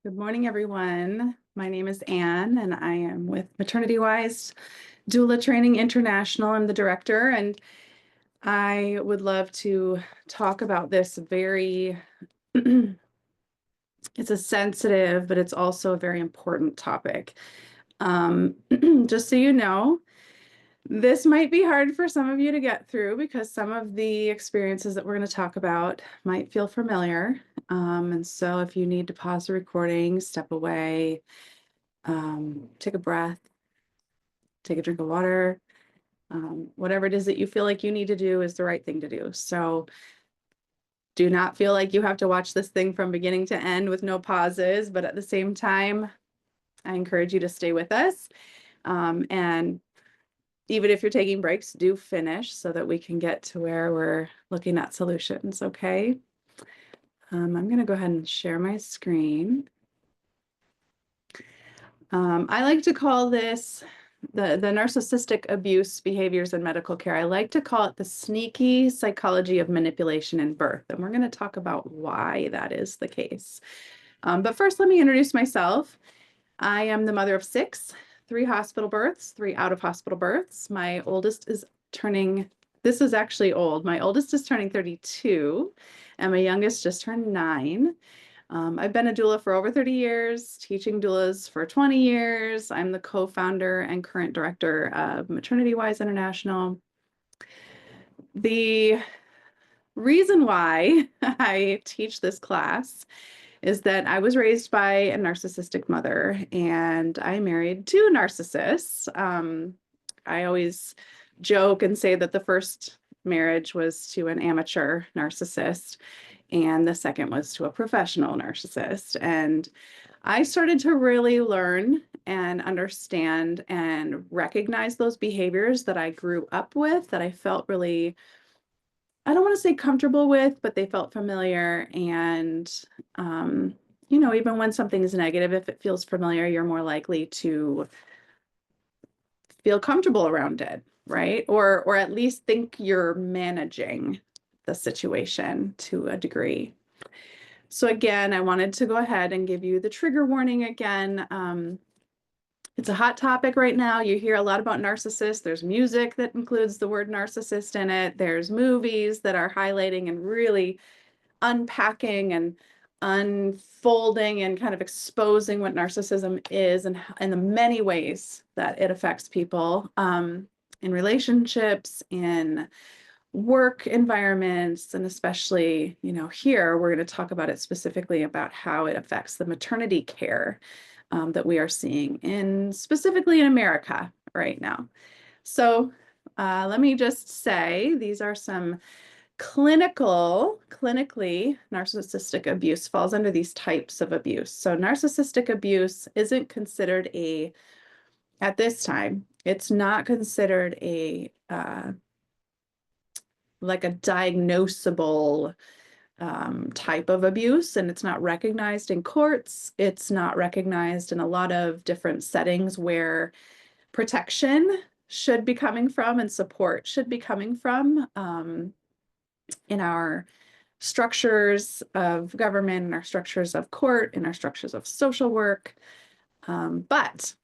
Good morning, everyone. My name is Anne, and I am with Maternity Wise Doula Training International. I'm the director, and I would love to talk about this very, it's a sensitive, but it's also a very important topic. Just so you know, this might be hard for some of you to get through because some of the experiences that we're going to talk about might feel familiar. And so if you need to pause the recording, step away, take a breath, take a drink of water, whatever it is that you feel like you need to do is the right thing to do. So do not feel like you have to watch this thing from beginning to end with no pauses, but at the same time, I encourage you to stay with us. And even if you're taking breaks, do finish so that we can get to where we're looking at solutions, okay? I'm going to go ahead and share my screen. I like to call this the narcissistic abuse behaviors in medical care. I like to call it the sneaky psychology of manipulation in birth. And we're going to talk about why that is the case. But first, let me introduce myself. I am the mother of 6, 3 hospital births, 3 out-of-hospital births. My oldest is turning, this is actually old. My oldest is turning 32, and my youngest just turned 9. I've been a doula for over 30 years, teaching doulas for 20 years. I'm the co-founder and current director of Maternity Wise International. The reason why I teach this class is that I was raised by a narcissistic mother and I married 2 narcissists. I always joke and say that the first marriage was to an amateur narcissist and the second was to a professional narcissist. And I started to really learn and understand and recognize those behaviors that I grew up with, that I felt really, I don't want to say comfortable with, but they felt familiar. And, even when something is negative, if it feels familiar, you're more likely to feel comfortable around it, right? Or at least think you're managing the situation to a degree. So again, I wanted to go ahead and give you the trigger warning again. It's a hot topic right now. You hear a lot about narcissists. There's music that includes the word narcissist in it. There's movies that are highlighting and really unpacking and unfolding and kind of exposing what narcissism is and the many ways that it affects people in relationships, in work environments, and especially, here we're going to talk about it specifically about how it affects the maternity care that we are seeing specifically in America right now. So let me just say these are some clinically narcissistic abuse falls under these types of abuse. So narcissistic abuse isn't considered at this time, it's not considered like a diagnosable type of abuse, and it's not recognized in courts. It's not recognized in a lot of different settings where protection should be coming from and support should be coming from in our structures of government, in our structures of court, in our structures of social work. But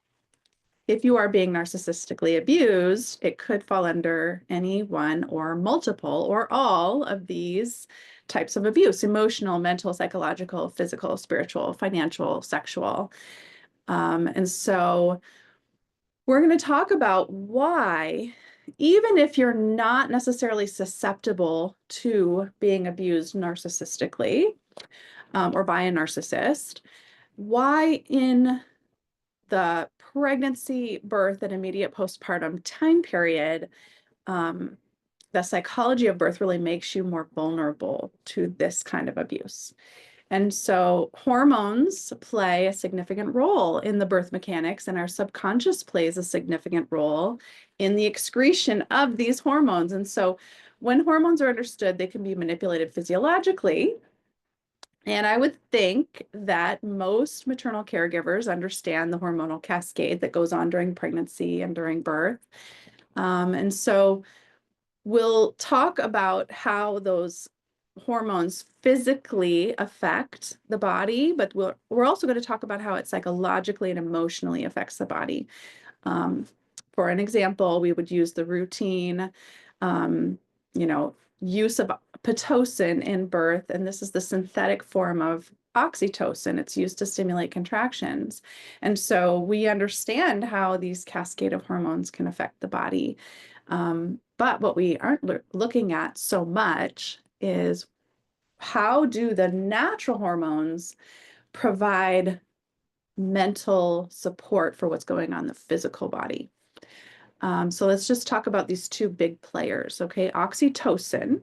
if you are being narcissistically abused, it could fall under any one or multiple or all of these types of abuse: emotional, mental, psychological, physical, spiritual, financial, sexual. And so we're going to talk about why, even if you're not necessarily susceptible to being abused narcissistically or by a narcissist, why in the pregnancy, birth, and immediate postpartum time period, the psychology of birth really makes you more vulnerable to this kind of abuse. And so hormones play a significant role in the birth mechanics, and our subconscious plays a significant role in the excretion of these hormones. And so when hormones are understood, they can be manipulated physiologically. And I would think that most maternal caregivers understand the hormonal cascade that goes on during pregnancy and during birth. And so we'll talk about how those hormones physically affect the body, but we're also going to talk about how it psychologically and emotionally affects the body. Um, for an example, we would use the routine, um, you know, use of Pitocin in birth, and this is the synthetic form of oxytocin. It's used to stimulate contractions. And so we understand how these cascade of hormones can affect the body. But what we aren't looking at so much is how do the natural hormones provide mental support for what's going on in the physical body. So let's just talk about these two big players, okay? Oxytocin,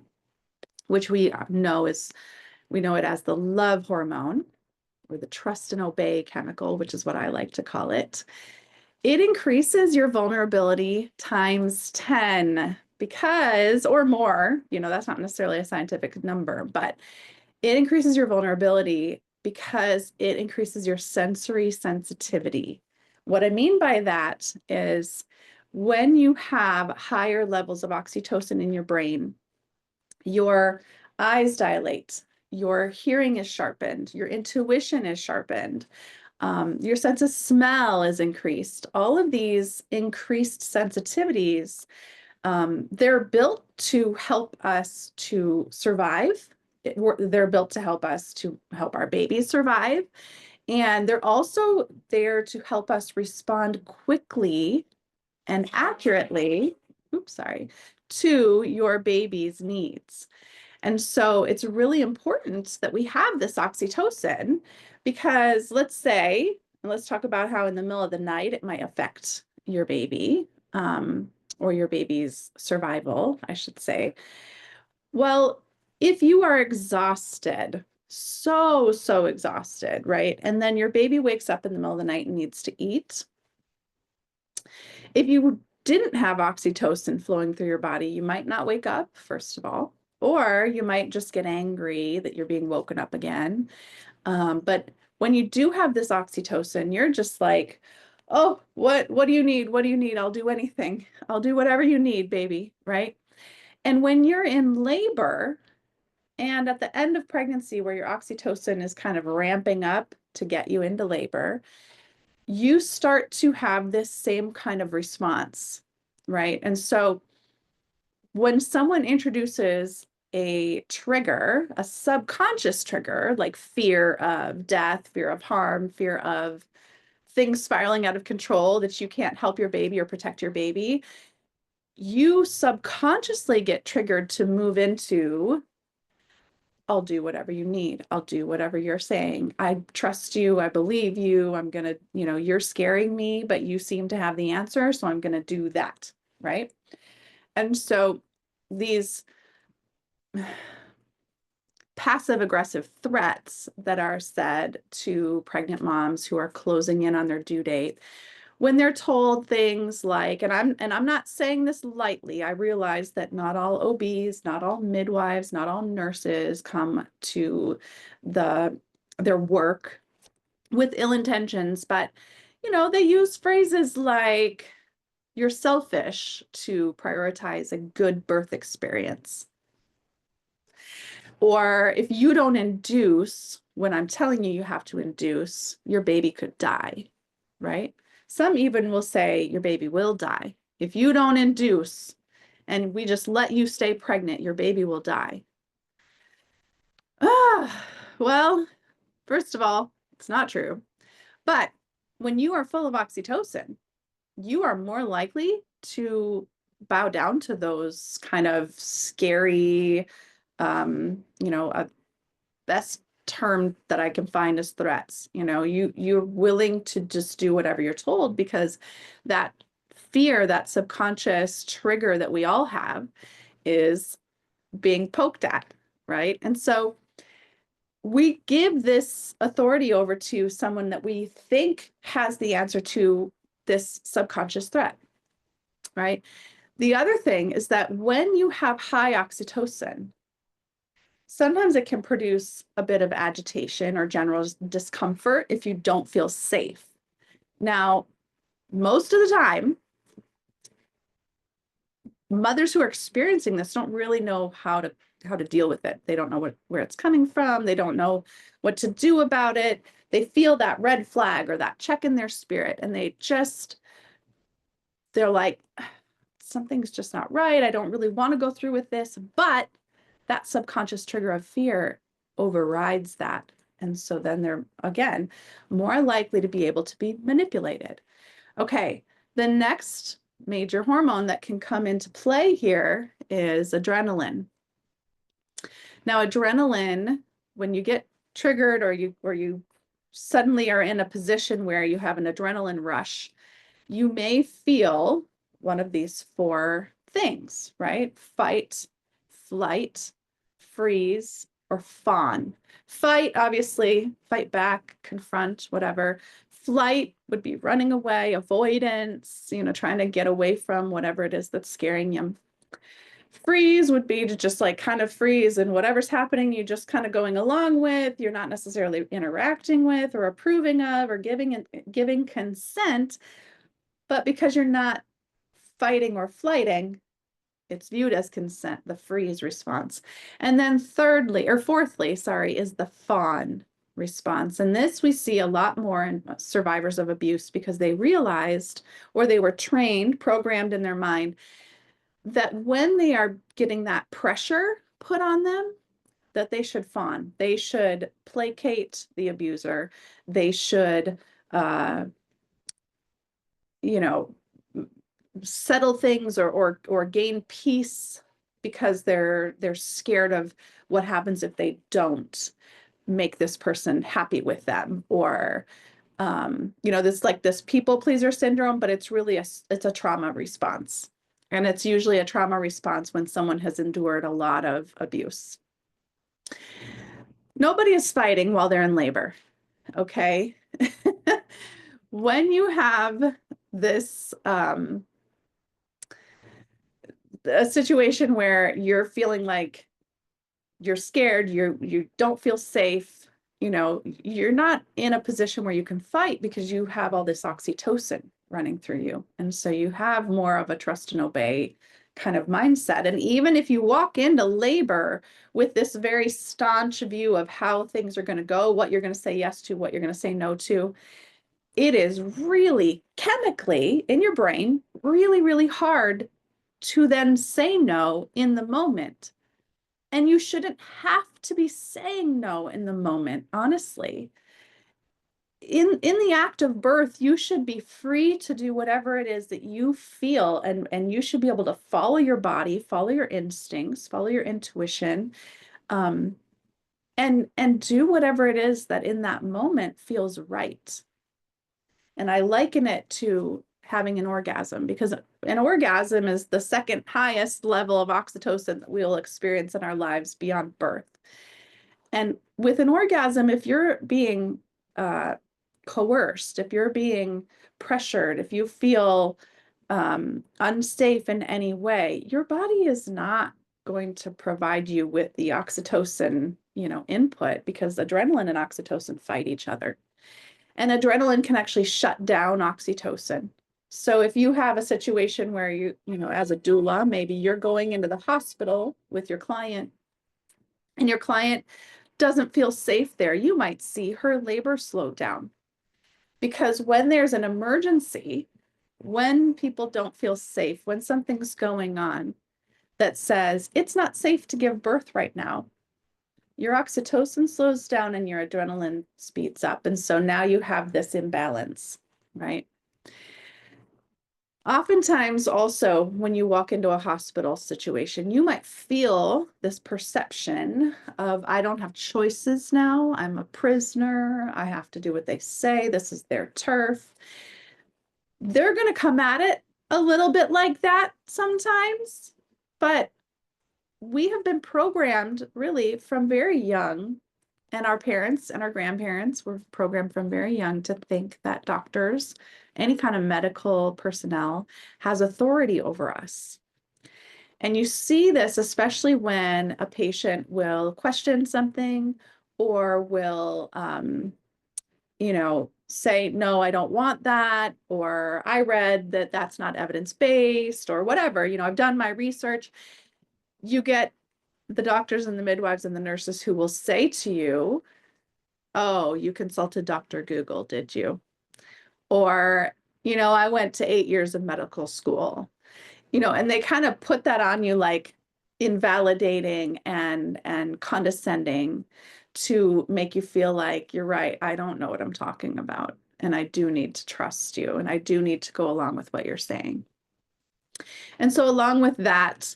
which we know it as the love hormone or the trust and obey chemical, which is what I like to call it. It increases your vulnerability times 10 because, or more, that's not necessarily a scientific number, but it increases your vulnerability because it increases your sensory sensitivity. What I mean by that is when you have higher levels of oxytocin in your brain, your eyes dilate, your hearing is sharpened, your intuition is sharpened, your sense of smell is increased. All of these increased sensitivities, they're built to help us to survive. They're built to help us to help our babies survive. And they're also there to help us respond quickly and accurately, to your baby's needs. And so it's really important that we have this oxytocin because let's talk about how in the middle of the night it might affect your baby, or your baby's survival, I should say. Well, if you are exhausted, so exhausted, right? And then your baby wakes up in the middle of the night and needs to eat. If you didn't have oxytocin flowing through your body, you might not wake up, first of all, or you might just get angry that you're being woken up again. But when you do have this oxytocin, you're just like, oh, what do you need? What do you need? I'll do anything. I'll do whatever you need, baby, right? And when you're in labor and at the end of pregnancy where your oxytocin is kind of ramping up to get you into labor, you start to have this same kind of response, right? And so when someone introduces a trigger, a subconscious trigger, like fear of death, fear of harm, fear of things spiraling out of control that you can't help your baby or protect your baby, you subconsciously get triggered to move into, I'll do whatever you need. I'll do whatever you're saying. I trust you. I believe you. I'm going to, you're scaring me, but you seem to have the answer. So I'm going to do that. Right. And so these passive aggressive threats that are said to pregnant moms who are closing in on their due date, when they're told things like, and I'm not saying this lightly, I realize that not all OBs, not all midwives, not all nurses come to their work with ill intentions, but they use phrases like, you're selfish to prioritize a good birth experience. Or if you don't induce when I'm telling you have to induce, your baby could die, right? Some even will say your baby will die. If you don't induce and we just let you stay pregnant, your baby will die. Well, first of all, it's not true. But when you are full of oxytocin, you are more likely to bow down to those kind of scary, a best term that I can find is threats. You're willing to just do whatever you're told because that fear, that subconscious trigger that we all have is being poked at, right? And so we give this authority over to someone that we think has the answer to this subconscious threat, right? The other thing is that when you have high oxytocin, sometimes it can produce a bit of agitation or general discomfort if you don't feel safe. Now, most of the time, mothers who are experiencing this don't really know how to to deal with it. They don't know where it's coming from. They don't know what to do about it. They feel that red flag or that check in their spirit, and they're like, something's just not right. I don't really want to go through with this, but that subconscious trigger of fear overrides that. And so then they're, again, more likely to be able to be manipulated. Okay, the next major hormone that can come into play here is adrenaline. Now, adrenaline, when you get triggered or you suddenly are in a position where you have an adrenaline rush, you may feel one of these four things, right? Fight, flight, freeze, or fawn. Fight, obviously, fight back, confront, whatever. Flight would be running away, avoidance, trying to get away from whatever it is that's scaring you. Freeze would be to just like kind of freeze, and whatever's happening, you're just kind of going along with, you're not necessarily interacting with or approving of or giving consent. But because you're not fighting or flighting, it's viewed as consent, the freeze response. And then fourthly, is the fawn response. And this we see a lot more in survivors of abuse because they realized, or they were trained, programmed in their mind, that when they are getting that pressure put on them, that they should fawn. They should placate the abuser. They should, settle things or gain peace because they're scared of what happens if they don't make this person happy with them, or this people pleaser syndrome, but it's really it's a trauma response. And it's usually a trauma response when someone has endured a lot of abuse. Nobody is fighting while they're in labor, okay? When you have this a situation where you're feeling like you're scared, you don't feel safe, you're not in a position where you can fight because you have all this oxytocin running through you. And so you have more of a trust and obey kind of mindset. And even if you walk into labor with this very staunch view of how things are going to go, what you're going to say yes to, what you're going to say no to, it is really chemically in your brain, really, really hard to then say no in the moment. And you shouldn't have to be saying no in the moment, honestly. In the act of birth, you should be free to do whatever it is that you feel, and you should be able to follow your body, follow your instincts, follow your intuition, and do whatever it is that in that moment feels right. And I liken it to having an orgasm, because an orgasm is the second highest level of oxytocin that we'll experience in our lives beyond birth. And with an orgasm, if you're being coerced, if you're being pressured, if you feel unsafe in any way, your body is not going to provide you with the oxytocin, input, because adrenaline and oxytocin fight each other. And adrenaline can actually shut down oxytocin. So if you have a situation where as a doula, maybe you're going into the hospital with your client and your client doesn't feel safe there, you might see her labor slow down. Because when there's an emergency, when people don't feel safe, when something's going on that says it's not safe to give birth right now, your oxytocin slows down and your adrenaline speeds up. And so now you have this imbalance, right? Oftentimes also, when you walk into a hospital situation, you might feel this perception of, I don't have choices now. I'm a prisoner. I have to do what they say. This is their turf. They're going to come at it a little bit like that sometimes, but we have been programmed really from very young, and our parents and our grandparents were programmed from very young to think that doctors, any kind of medical personnel, has authority over us. And you see this especially when a patient will question something or will, say, no, I don't want that, or I read that that's not evidence-based, or whatever, I've done my research. You get the doctors and the midwives and the nurses who will say to you, oh, you consulted Dr. Google, did you? Or, I went to 8 years of medical school, and they kind of put that on you like invalidating and condescending to make you feel like you're right. I don't know what I'm talking about. And I do need to trust you. And I do need to go along with what you're saying. And so along with that,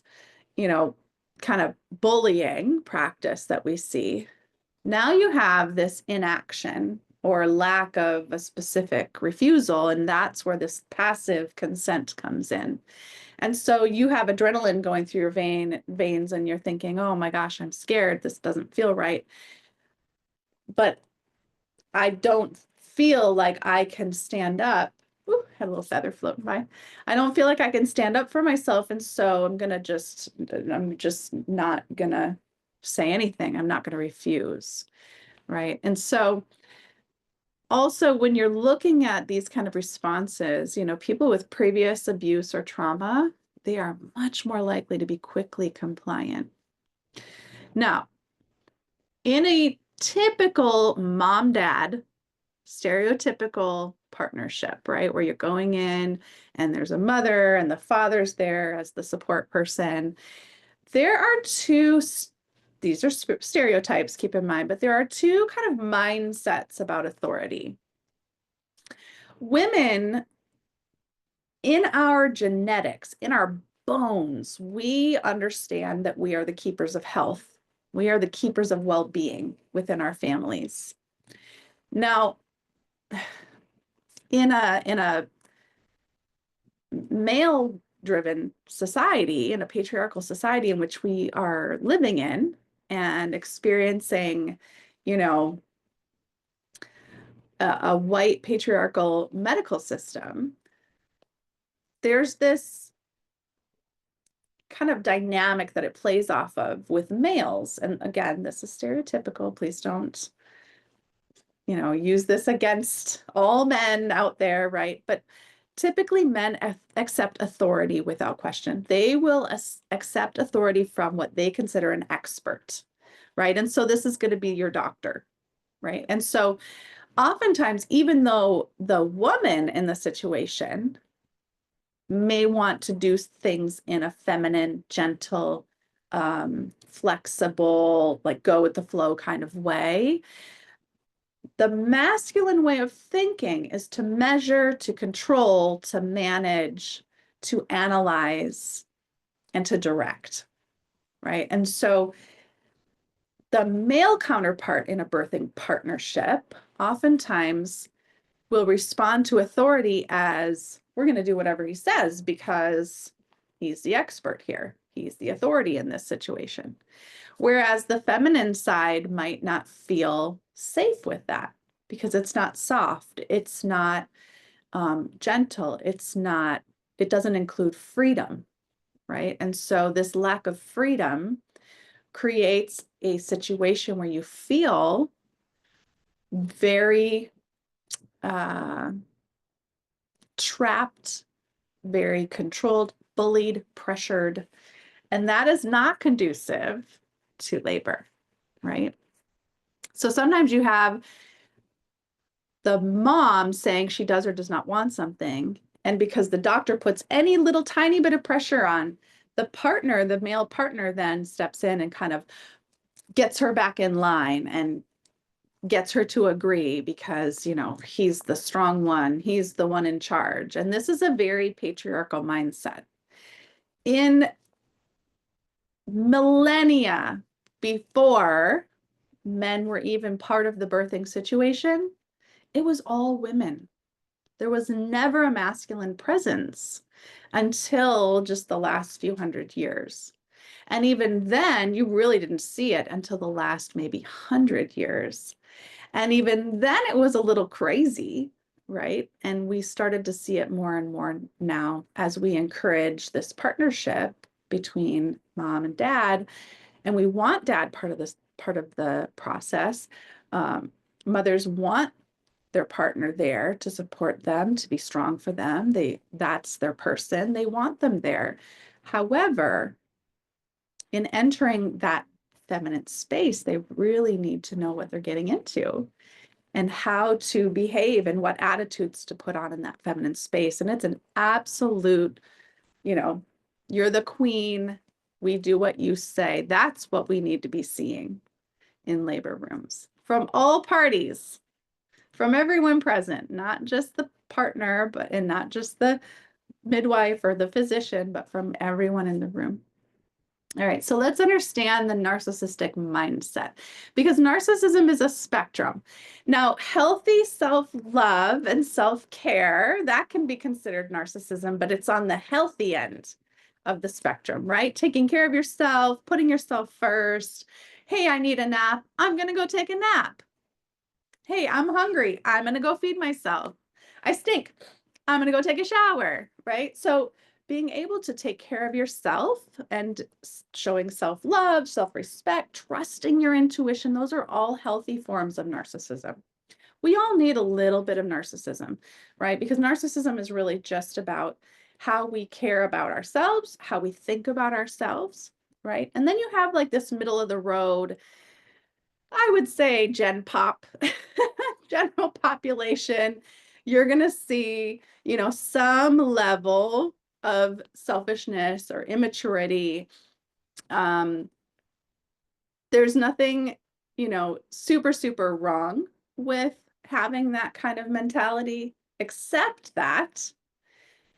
kind of bullying practice that we see, now you have this inaction or lack of a specific refusal, and that's where this passive consent comes in. And so you have adrenaline going through your veins, and you're thinking, oh my gosh, I'm scared. This doesn't feel right. But I don't feel like I can stand up. Ooh, had a little feather floating by. I don't feel like I can stand up for myself. And so I'm just not gonna say anything. I'm not gonna refuse. Right. And so also when you're looking at these kind of responses, people with previous abuse or trauma, they are much more likely to be quickly compliant. Now, in a typical mom-dad, stereotypical partnership, right, where you're going in and there's a mother and the father's there as the support person, there are these are stereotypes, keep in mind, but there are two kind of mindsets about authority. Women, in our genetics, in our bones, we understand that we are the keepers of health. We are the keepers of well-being within our families. Now, in a male-driven society, in a patriarchal society in which we are living in and experiencing, a white patriarchal medical system, there's this kind of dynamic that it plays off of with males. And again, this is stereotypical. Please don't, use this against all men out there, right? But typically men accept authority without question. They will accept authority from what they consider an expert, right? And so this is going to be your doctor, right? And so oftentimes, even though the woman in the situation may want to do things in a feminine, gentle, flexible, like go with the flow kind of way, the masculine way of thinking is to measure, to control, to manage, to analyze, and to direct, right? And so the male counterpart in a birthing partnership oftentimes will respond to authority as, we're going to do whatever he says because he's the expert here. He's the authority in this situation. Whereas the feminine side might not feel safe with that because it's not soft. It's not gentle. It doesn't include freedom, right? And so this lack of freedom creates a situation where you feel very trapped, very controlled, bullied, pressured, and that is not conducive to labor, right? So sometimes you have the mom saying she does or does not want something, and because the doctor puts any little tiny bit of pressure on, the partner, the male partner, then steps in and kind of gets her back in line and gets her to agree because, he's the strong one, he's the one in charge. And this is a very patriarchal mindset. In millennia before men were even part of the birthing situation, it was all women. There was never a masculine presence until just the last few hundred years. And even then, you really didn't see it until the last maybe 100 years. And even then, it was a little crazy, right? And we started to see it more and more now as we encourage this partnership between mom and dad. And we want dad part of the process. Mothers want their partner there to support them, to be strong for them. That's their person. They want them there. However, in entering that feminine space, they really need to know what they're getting into and how to behave and what attitudes to put on in that feminine space. And it's an absolute, you know, you're the queen, we do what you say. That's what we need to be seeing in labor rooms from all parties, from everyone present, not just the partner, and not just the midwife or the physician, but from everyone in the room. All right, so let's understand the narcissistic mindset, because narcissism is a spectrum. Now, healthy self-love and self-care, that can be considered narcissism, but it's on the healthy end of the spectrum, right? Taking care of yourself, putting yourself first. Hey, I need a nap. I'm going to go take a nap. Hey, I'm hungry. I'm going to go feed myself. I stink. I'm going to go take a shower, right? So being able to take care of yourself and showing self-love, self-respect, trusting your intuition, those are all healthy forms of narcissism. We all need a little bit of narcissism, right? Because narcissism is really just about how we care about ourselves, how we think about ourselves, right? And then you have like this middle of the road, I would say Gen Pop, general population. You're going to see, you know, some level of selfishness or immaturity. There's nothing, you know, super, super wrong with having that kind of mentality, except that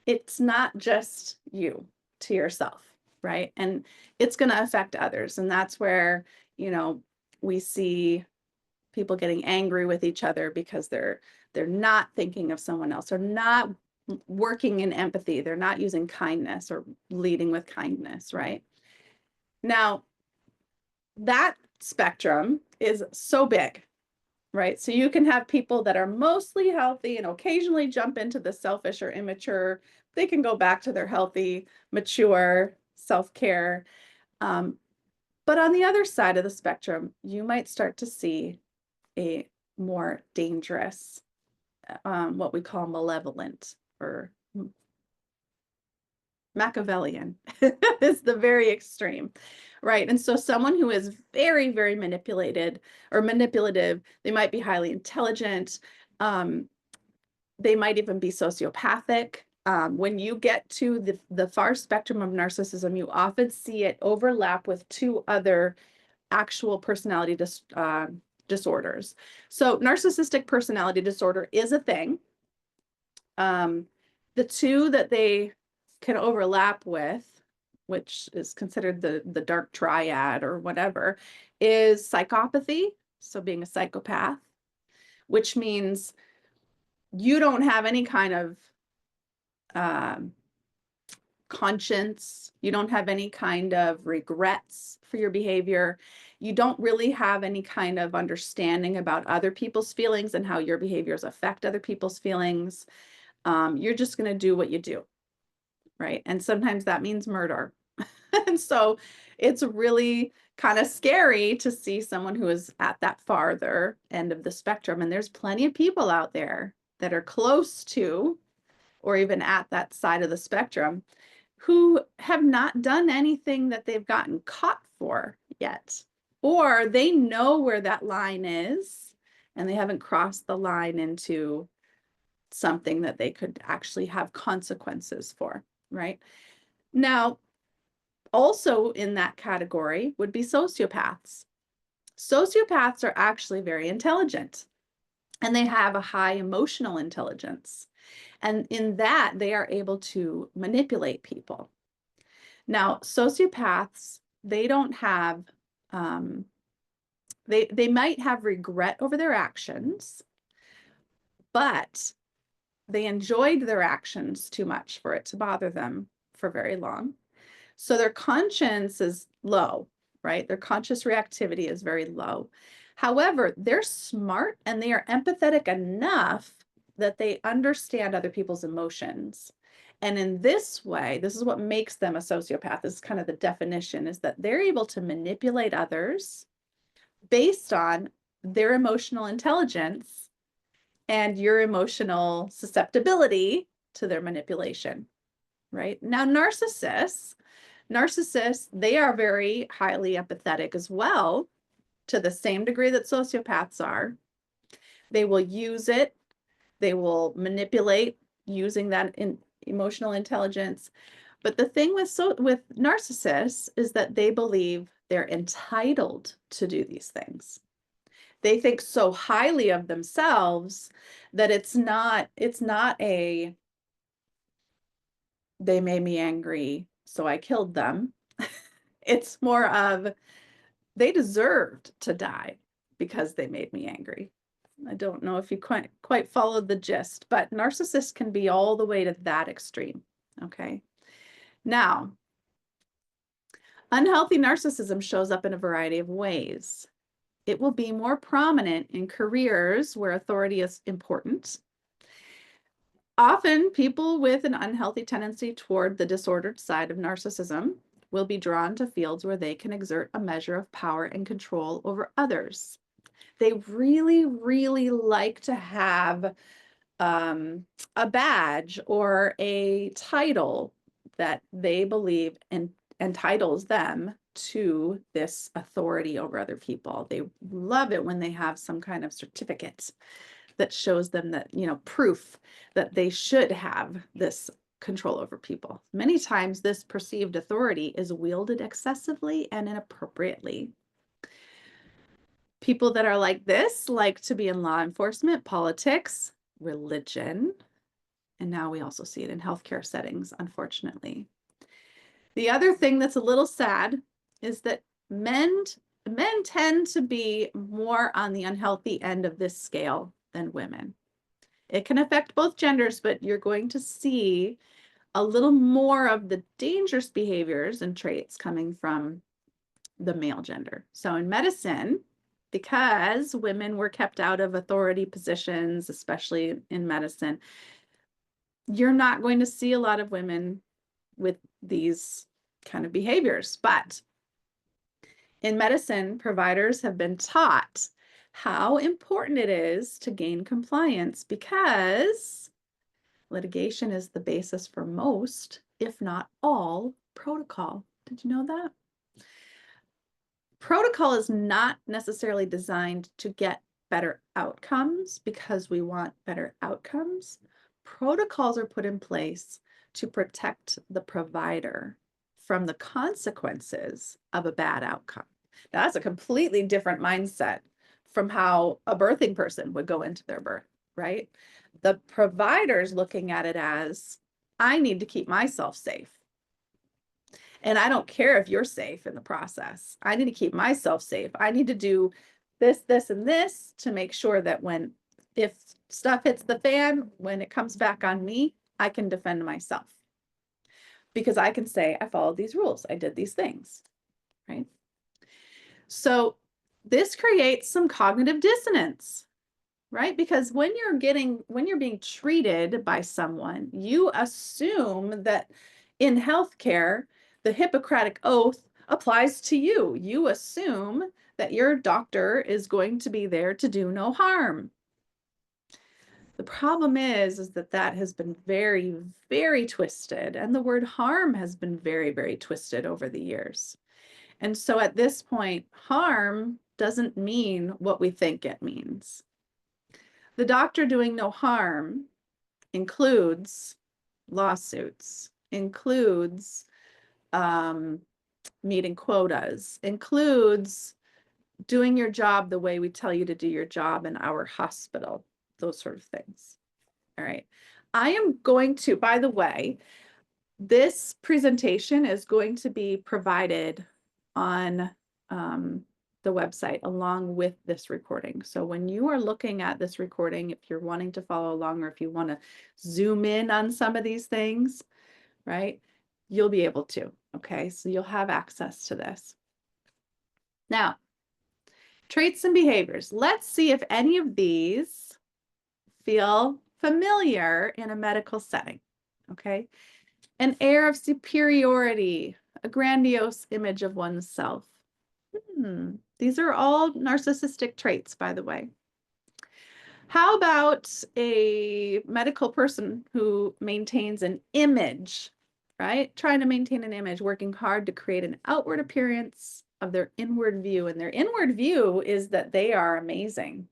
it's not just you to yourself, right? And it's going to affect others. And that's where, you know, we see people getting angry with each other because they're not thinking of someone else, or not working in empathy. They're not using kindness or leading with kindness, right? Now, that spectrum is so big, right? So you can have people that are mostly healthy and occasionally jump into the selfish or immature. They can go back to their healthy, mature self-care. But on the other side of the spectrum, you might start to see a more dangerous, what we call malevolent or Machiavellian is the very extreme, right? And so someone who is very, very manipulated or manipulative, they might be highly intelligent. They might even be sociopathic. When you get to the far spectrum of narcissism, you often see it overlap with two other actual personality disorders. So narcissistic personality disorder is a thing. The two that they can overlap with, which is considered the dark triad or whatever, is psychopathy. So being a psychopath, which means you don't have any kind of conscience. You don't have any kind of regrets for your behavior. You don't really have any kind of understanding about other people's feelings and how your behaviors affect other people's feelings. You're just going to do what you do, right? And sometimes that means murder. And so it's really kind of scary to see someone who is at that farther end of the spectrum. And there's plenty of people out there that are close to or even at that side of the spectrum who have not done anything that they've gotten caught for yet, or they know where that line is and they haven't crossed the line into something that they could actually have consequences for, right? Now, also in that category would be sociopaths. Sociopaths are actually very intelligent and they have a high emotional intelligence. And in that, they are able to manipulate people. Now, sociopaths, they don't have, they might have regret over their actions, but they enjoyed their actions too much for it to bother them for very long. So their conscience is low, right? Their conscious reactivity is very low. However, they're smart and they are empathetic enough that they understand other people's emotions. And in this way, this is what makes them a sociopath. This is kind of the definition, is that they're able to manipulate others based on their emotional intelligence and your emotional susceptibility to their manipulation, right? Now, narcissists Narcissists, they are very highly empathetic as well, to the same degree that sociopaths are. They will use it. They will manipulate using that in emotional intelligence. But the thing with narcissists is that they believe they're entitled to do these things. They think so highly of themselves that it's not a they made me angry, so I killed them. It's more of they deserved to die because they made me angry. I don't know if you quite followed the gist, but narcissists can be all the way to that extreme. Okay. Now, unhealthy narcissism shows up in a variety of ways. It will be more prominent in careers where authority is important. Often, people with an unhealthy tendency toward the disordered side of narcissism will be drawn to fields where they can exert a measure of power and control over others. They really, really like to have a badge or a title that they believe entitles them to this authority over other people. They love it when they have some kind of certificate that shows them that, proof that they should have this control over people. Many times this perceived authority is wielded excessively and inappropriately. People that are like this like to be in law enforcement, politics, religion, and now we also see it in healthcare settings, unfortunately. The other thing that's a little sad is that men tend to be more on the unhealthy end of this scale than women. It can affect both genders, but you're going to see a little more of the dangerous behaviors and traits coming from the male gender. So in medicine, because women were kept out of authority positions, especially in medicine, you're not going to see a lot of women with these kind of behaviors. But in medicine, providers have been taught how important it is to gain compliance because litigation is the basis for most, if not all, protocol. Did you know that? Protocol is not necessarily designed to get better outcomes because we want better outcomes. Protocols are put in place to protect the provider from the consequences of a bad outcome. Now, that's a completely different mindset from how a birthing person would go into their birth, right? The provider's looking at it as, I need to keep myself safe. And I don't care if you're safe in the process. I need to keep myself safe. I need to do this, this, and this to make sure that if stuff hits the fan, when it comes back on me, I can defend myself. Because I can say, I followed these rules. I did these things, right? So this creates some cognitive dissonance, right? Because when you're being treated by someone, you assume that in healthcare, the Hippocratic Oath applies to you. You assume that your doctor is going to be there to do no harm. The problem is that has been very, very twisted, and the word harm has been very, very twisted over the years. And so at this point, harm doesn't mean what we think it means. The doctor doing no harm includes lawsuits, includes meeting quotas, includes doing your job the way we tell you to do your job in our hospital, those sort of things. All right. I am going to, by the way, this presentation is going to be provided on the website along with this recording. So when you are looking at this recording, if you're wanting to follow along or if you want to zoom in on some of these things, right, you'll be able to. Okay, so you'll have access to this. Now, traits and behaviors. Let's see if any of these feel familiar in a medical setting. Okay, an air of superiority, a grandiose image of oneself. These are all narcissistic traits, by the way. How about a medical person who maintains an image right? Trying to maintain an image, working hard to create an outward appearance of their inward view. And their inward view is that they are amazing,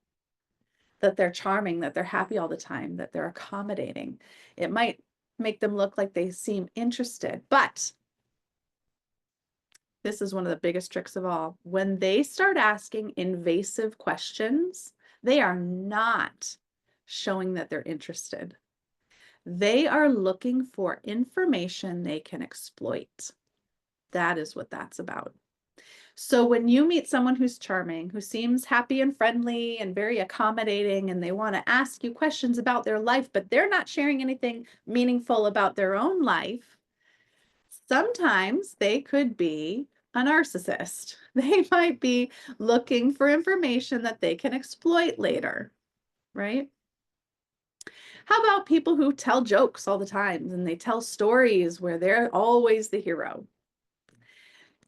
that they're charming, that they're happy all the time, that they're accommodating. It might make them look like they seem interested, but this is one of the biggest tricks of all. When they start asking invasive questions, they are not showing that they're interested. They are looking for information they can exploit. That is what that's about. So when you meet someone who's charming, who seems happy and friendly and very accommodating, and they want to ask you questions about their life, but they're not sharing anything meaningful about their own life, sometimes they could be a narcissist. They might be looking for information that they can exploit later, right? How about people who tell jokes all the time and they tell stories where they're always the hero?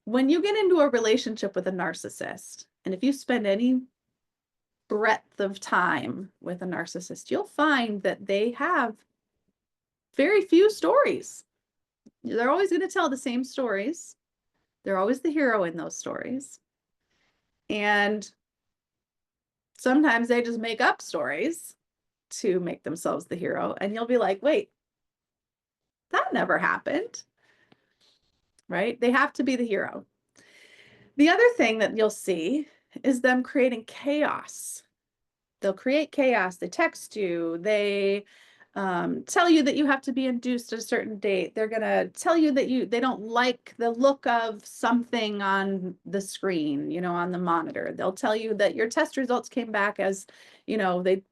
When you get into a relationship with a narcissist, and if you spend any breadth of time with a narcissist, you'll find that they have very few stories. They're always going to tell the same stories. They're always the hero in those stories. And sometimes they just make up stories to make themselves the hero. And you'll be like, wait, that never happened, right? They have to be the hero. The other thing that you'll see is them creating chaos. They'll create chaos. They text you. They tell you that you have to be induced at a certain date. They're going to tell you that they don't like the look of something on the screen, you know, on the monitor. They'll tell you that your test results came back as, you know, they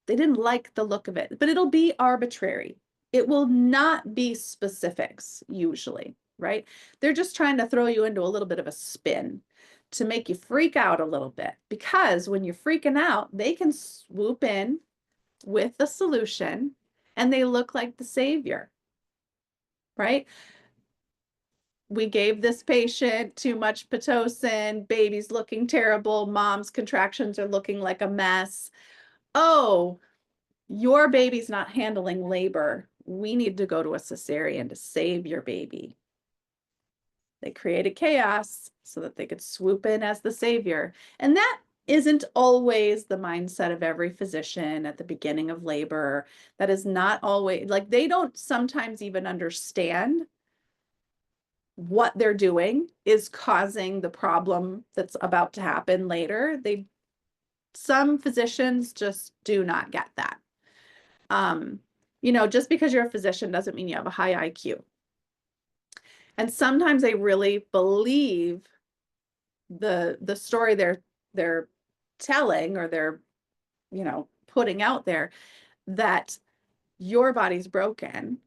didn't like the look of it, but it'll be arbitrary. It will not be specifics usually, right? They're just trying to throw you into a little bit of a spin to make you freak out a little bit, because when you're freaking out, they can swoop in with a solution and they look like the savior, right? We gave this patient too much Pitocin, baby's looking terrible, mom's contractions are looking like a mess. Oh, your baby's not handling labor. We need to go to a cesarean to save your baby. They created chaos so that they could swoop in as the savior. And that isn't always the mindset of every physician at the beginning of labor. That is not always, like, they don't sometimes even understand what they're doing is causing the problem that's about to happen later. Some physicians just do not get that. You know, just because you're a physician doesn't mean you have a high IQ. And sometimes they really believe the story they're telling, or they're, you know, putting out there, that your body's broken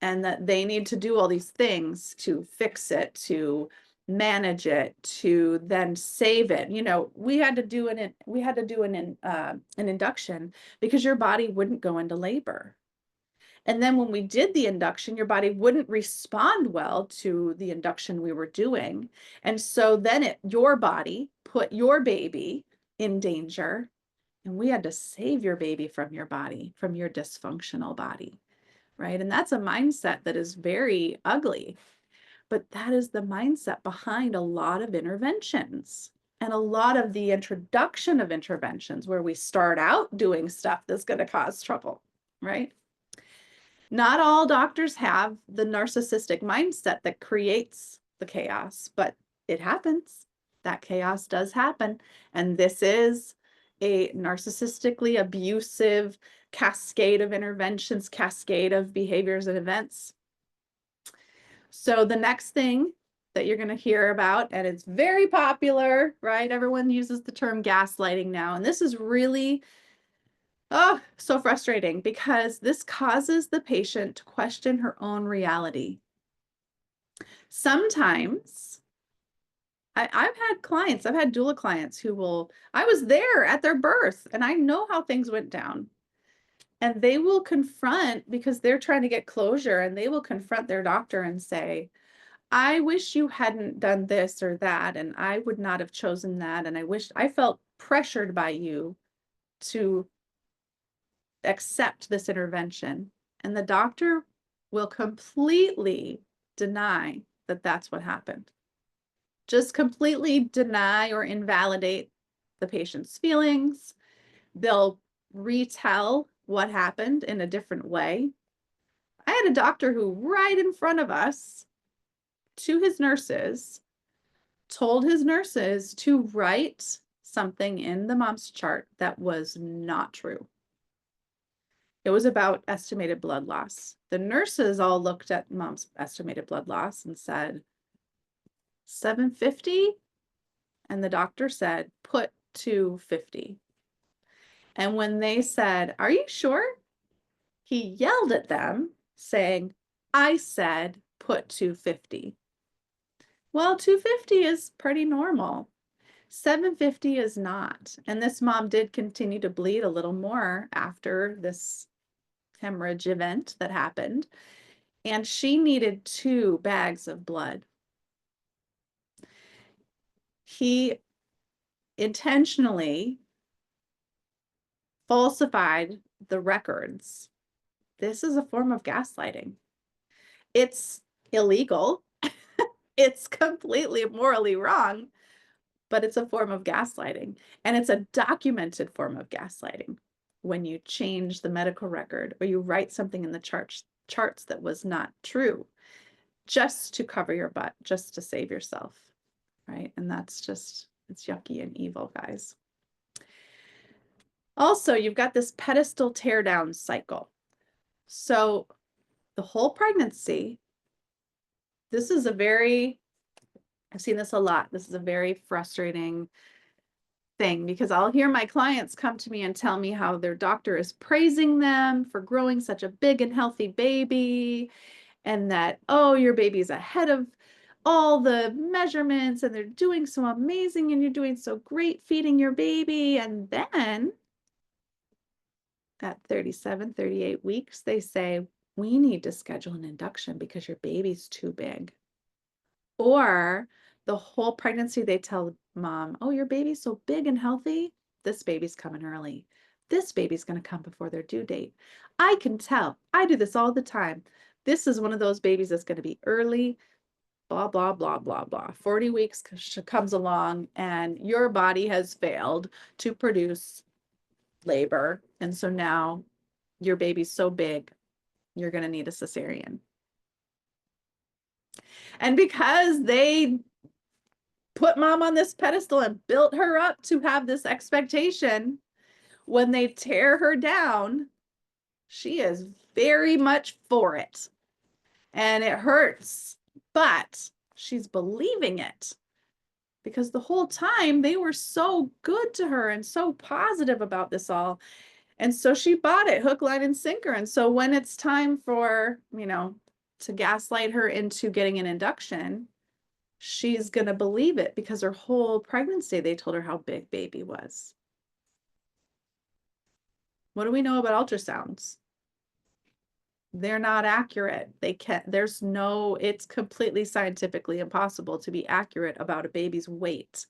and that they need to do all these things to fix it, to manage it, to then save it. You know, we had to do an induction because your body wouldn't go into labor. And then when we did the induction, your body wouldn't respond well to the induction we were doing. And so then your body put your baby in danger, and we had to save your baby from your body, from your dysfunctional body, right? And that's a mindset that is very ugly, but that is the mindset behind a lot of interventions and a lot of the introduction of interventions where we start out doing stuff that's going to cause trouble, right? Not all doctors have the narcissistic mindset that creates the chaos, but it happens. That chaos does happen. And this is a narcissistically abusive cascade of interventions, cascade of behaviors and events. So the next thing that you're going to hear about, and it's very popular, right? Everyone uses the term gaslighting now. And this is really so frustrating, because this causes the patient to question her own reality. Sometimes I've had clients, I've had doula clients who I was there at their birth and I know how things went down. And they will confront, because they're trying to get closure, and they will confront their doctor and say, I wish you hadn't done this or that, and I would not have chosen that. And I felt pressured by you to accept this intervention. And the doctor will completely deny that that's what happened. Just completely deny or invalidate the patient's feelings. They'll retell what happened in a different way. I had a doctor who, right in front of us, to his nurses, told his nurses to write something in the mom's chart that was not true. It was about estimated blood loss. The nurses all looked at mom's estimated blood loss and said, 750? And the doctor said, put 250. And when they said, are you sure? He yelled at them saying, I said, put 250. Well, 250 is pretty normal. 750 is not. And this mom did continue to bleed a little more after this hemorrhage event that happened. And she needed 2 bags of blood. He intentionally falsified the records. This is a form of gaslighting. It's illegal. It's completely morally wrong, but it's a form of gaslighting. And it's a documented form of gaslighting when you change the medical record or you write something in the charts that was not true just to cover your butt, just to save yourself, right? And that's just, it's yucky and evil, guys. Also, you've got this pedestal tear down cycle. So the whole pregnancy, this is a very, I've seen this a lot. This is a very frustrating thing because I'll hear my clients come to me and tell me how their doctor is praising them for growing such a big and healthy baby, and that, oh, your baby's ahead of all the measurements and they're doing so amazing and you're doing so great feeding your baby. And then at 37, 38 weeks, they say, we need to schedule an induction because your baby's too big. Or the whole pregnancy, they tell mom, oh, your baby's so big and healthy. This baby's coming early. This baby's going to come before their due date. I can tell. I do this all the time. This is one of those babies that's going to be early, blah, blah, blah, blah, blah. 40 weeks comes along and your body has failed to produce labor. And so now your baby's so big, you're going to need a cesarean. And because they put mom on this pedestal and built her up to have this expectation, when they tear her down, she is very much for it. And it hurts, but she's believing it because the whole time they were so good to her and so positive about this all. And so she bought it hook, line, and sinker. And so when it's time for, to gaslight her into getting an induction, she's going to believe it because her whole pregnancy, they told her how big baby was. What do we know about ultrasounds? They're not accurate. It's completely scientifically impossible to be accurate about a baby's weight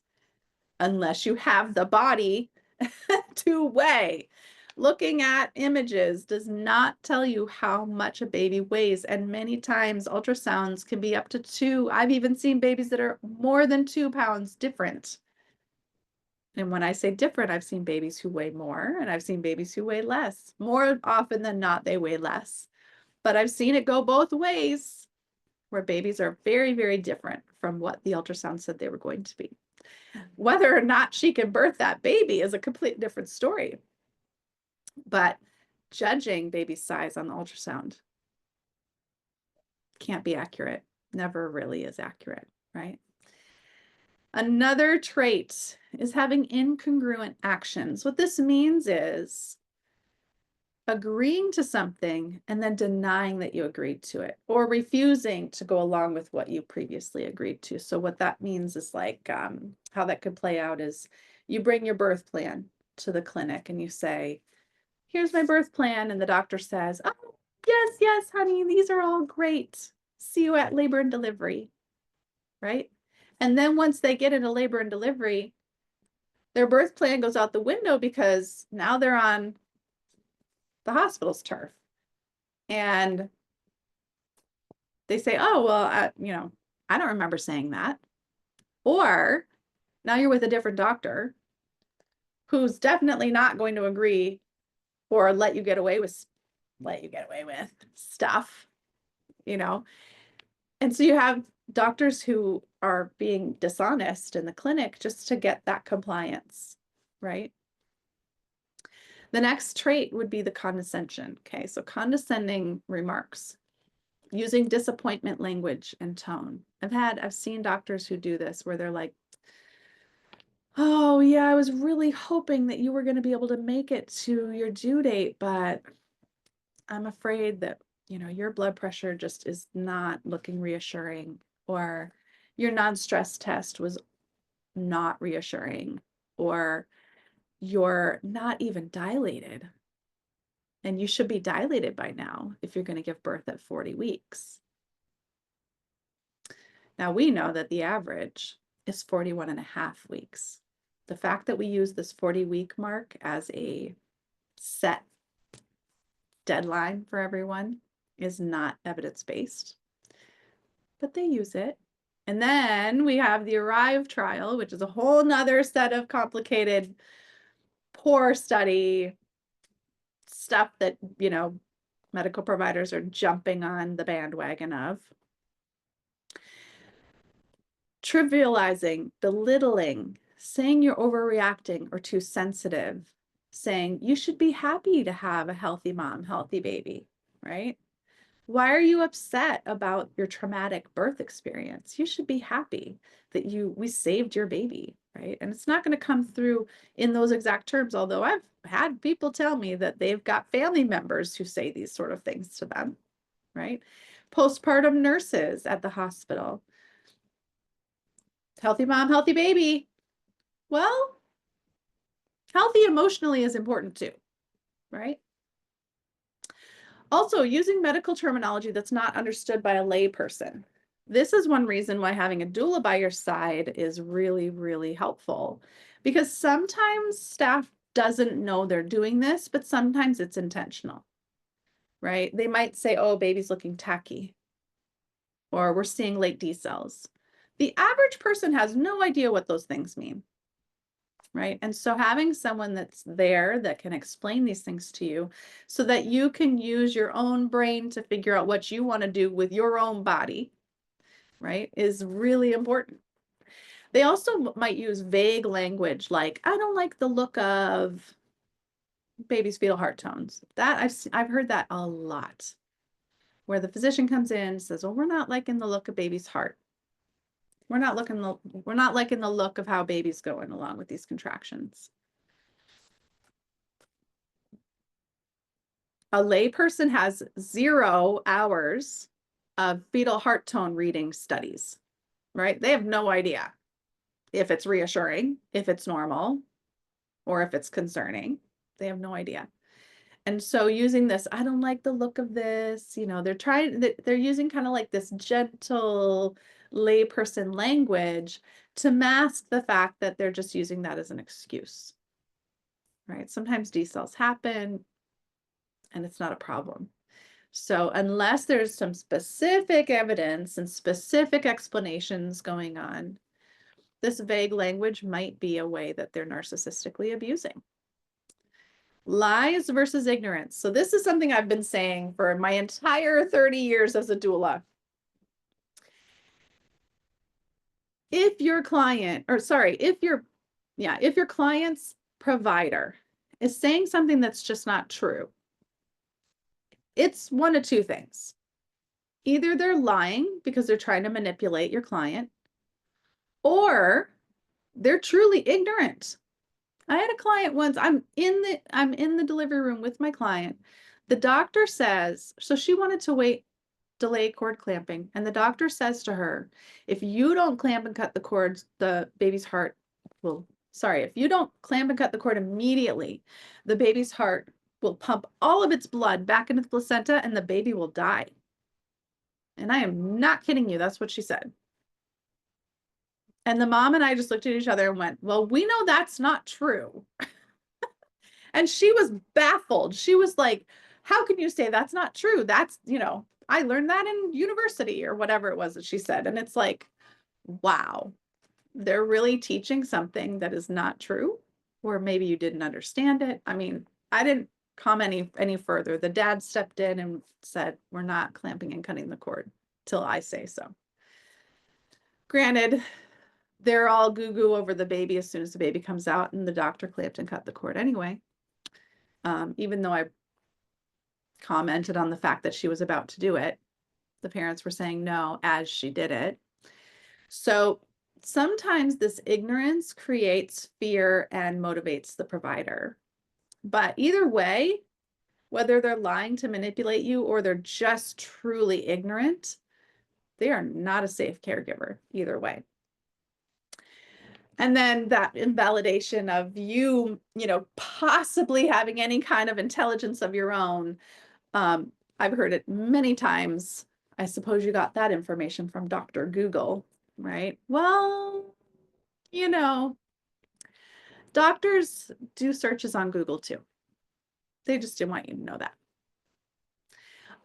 unless you have the body to weigh. Looking at images does not tell you how much a baby weighs. And many times ultrasounds can be up to 2. I've even seen babies that are more than 2 pounds different. And when I say different, I've seen babies who weigh more and I've seen babies who weigh less. More often than not, they weigh less. But I've seen it go both ways where babies are very, very different from what the ultrasound said they were going to be. Whether or not she can birth that baby is a completely different story. But judging baby size on the ultrasound can't be accurate. Never really is accurate, right? Another trait is having incongruent actions. What this means is agreeing to something and then denying that you agreed to it or refusing to go along with what you previously agreed to. So what that means is like how that could play out is you bring your birth plan to the clinic and you say, here's my birth plan. And the doctor says, oh, yes, honey, these are all great. See you at labor and delivery, right? And then once they get into labor and delivery, their birth plan goes out the window because now they're on the hospital's turf. And they say, oh, well, I don't remember saying that. Or now you're with a different doctor who's definitely not going to agree or let you get away with stuff, you know? And so you have doctors who are being dishonest in the clinic just to get that compliance, right? The next trait would be the condescension. Okay, so condescending remarks, using disappointment language and tone. I've seen doctors who do this where they're like, oh yeah, I was really hoping that you were going to be able to make it to your due date, but I'm afraid that, your blood pressure just is not looking reassuring, or your non-stress test was not reassuring, or you're not even dilated. And you should be dilated by now if you're going to give birth at 40 weeks. Now we know that the average is 41 and a half weeks. The fact that we use this 40-week mark as a set deadline for everyone is not evidence-based, but they use it. And then we have the ARRIVE trial, which is a whole nother set of complicated, poor study stuff that, medical providers are jumping on the bandwagon of. Trivializing, belittling, saying you're overreacting or too sensitive, saying you should be happy to have a healthy mom, healthy baby, right? Why are you upset about your traumatic birth experience? You should be happy that we saved your baby, right? And it's not going to come through in those exact terms, although I've had people tell me that they've got family members who say these sort of things to them, right? Postpartum nurses at the hospital. Healthy mom, healthy baby. Well, healthy emotionally is important too, right? Also, using medical terminology that's not understood by a lay person. This is one reason why having a doula by your side is really, really helpful, because sometimes staff doesn't know they're doing this, but sometimes it's intentional, right? They might say, oh, baby's looking tacky, or we're seeing late D cells. The average person has no idea what those things mean, right? And so having someone that's there that can explain these things to you so that you can use your own brain to figure out what you want to do with your own body, right, is really important. They also might use vague language like, I don't like the look of baby's fetal heart tones. That I've heard that a lot, where the physician comes in and says, well, we're not liking the look of baby's heart. We're not liking the look of how baby's going along with these contractions. A layperson has 0 hours of fetal heart tone reading studies, right? They have no idea if it's reassuring, if it's normal, or if it's concerning. They have no idea. And so using this, I don't like the look of this, they're using kind of like this gentle layperson language to mask the fact that they're just using that as an excuse, right? Sometimes D cells happen and it's not a problem. So unless there's some specific evidence and specific explanations going on, this vague language might be a way that they're narcissistically abusing. Lies versus ignorance. So this is something I've been saying for my entire 30 years as a doula. If your client's provider is saying something that's just not true, it's one of two things. Either they're lying because they're trying to manipulate your client, or they're truly ignorant. I had a client once, I'm in the delivery room with my client. The doctor says, so she wanted to delay cord clamping. And the doctor says to her, if you don't clamp and cut the cords, the baby's heart if you don't clamp and cut the cord immediately, the baby's heart will pump all of its blood back into the placenta and the baby will die. And I am not kidding you. That's what she said. And the mom and I just looked at each other and went, well, we know that's not true. And she was baffled. She was like, how can you say that's not true? That's, I learned that in university or whatever it was that she said. And it's like, wow, they're really teaching something that is not true, or maybe you didn't understand it. I mean, I didn't comment any further. The dad stepped in and said, we're not clamping and cutting the cord till I say so. Granted, they're all goo-goo over the baby as soon as the baby comes out, and the doctor clamped and cut the cord anyway. Even though I commented on the fact that she was about to do it, the parents were saying no as she did it. So sometimes this ignorance creates fear and motivates the provider. But either way, whether they're lying to manipulate you or they're just truly ignorant, they are not a safe caregiver either way. And then that invalidation of you, possibly having any kind of intelligence of your own. I've heard it many times. I suppose you got that information from Dr. Google, right? Well, doctors do searches on Google too. They just didn't want you to know that.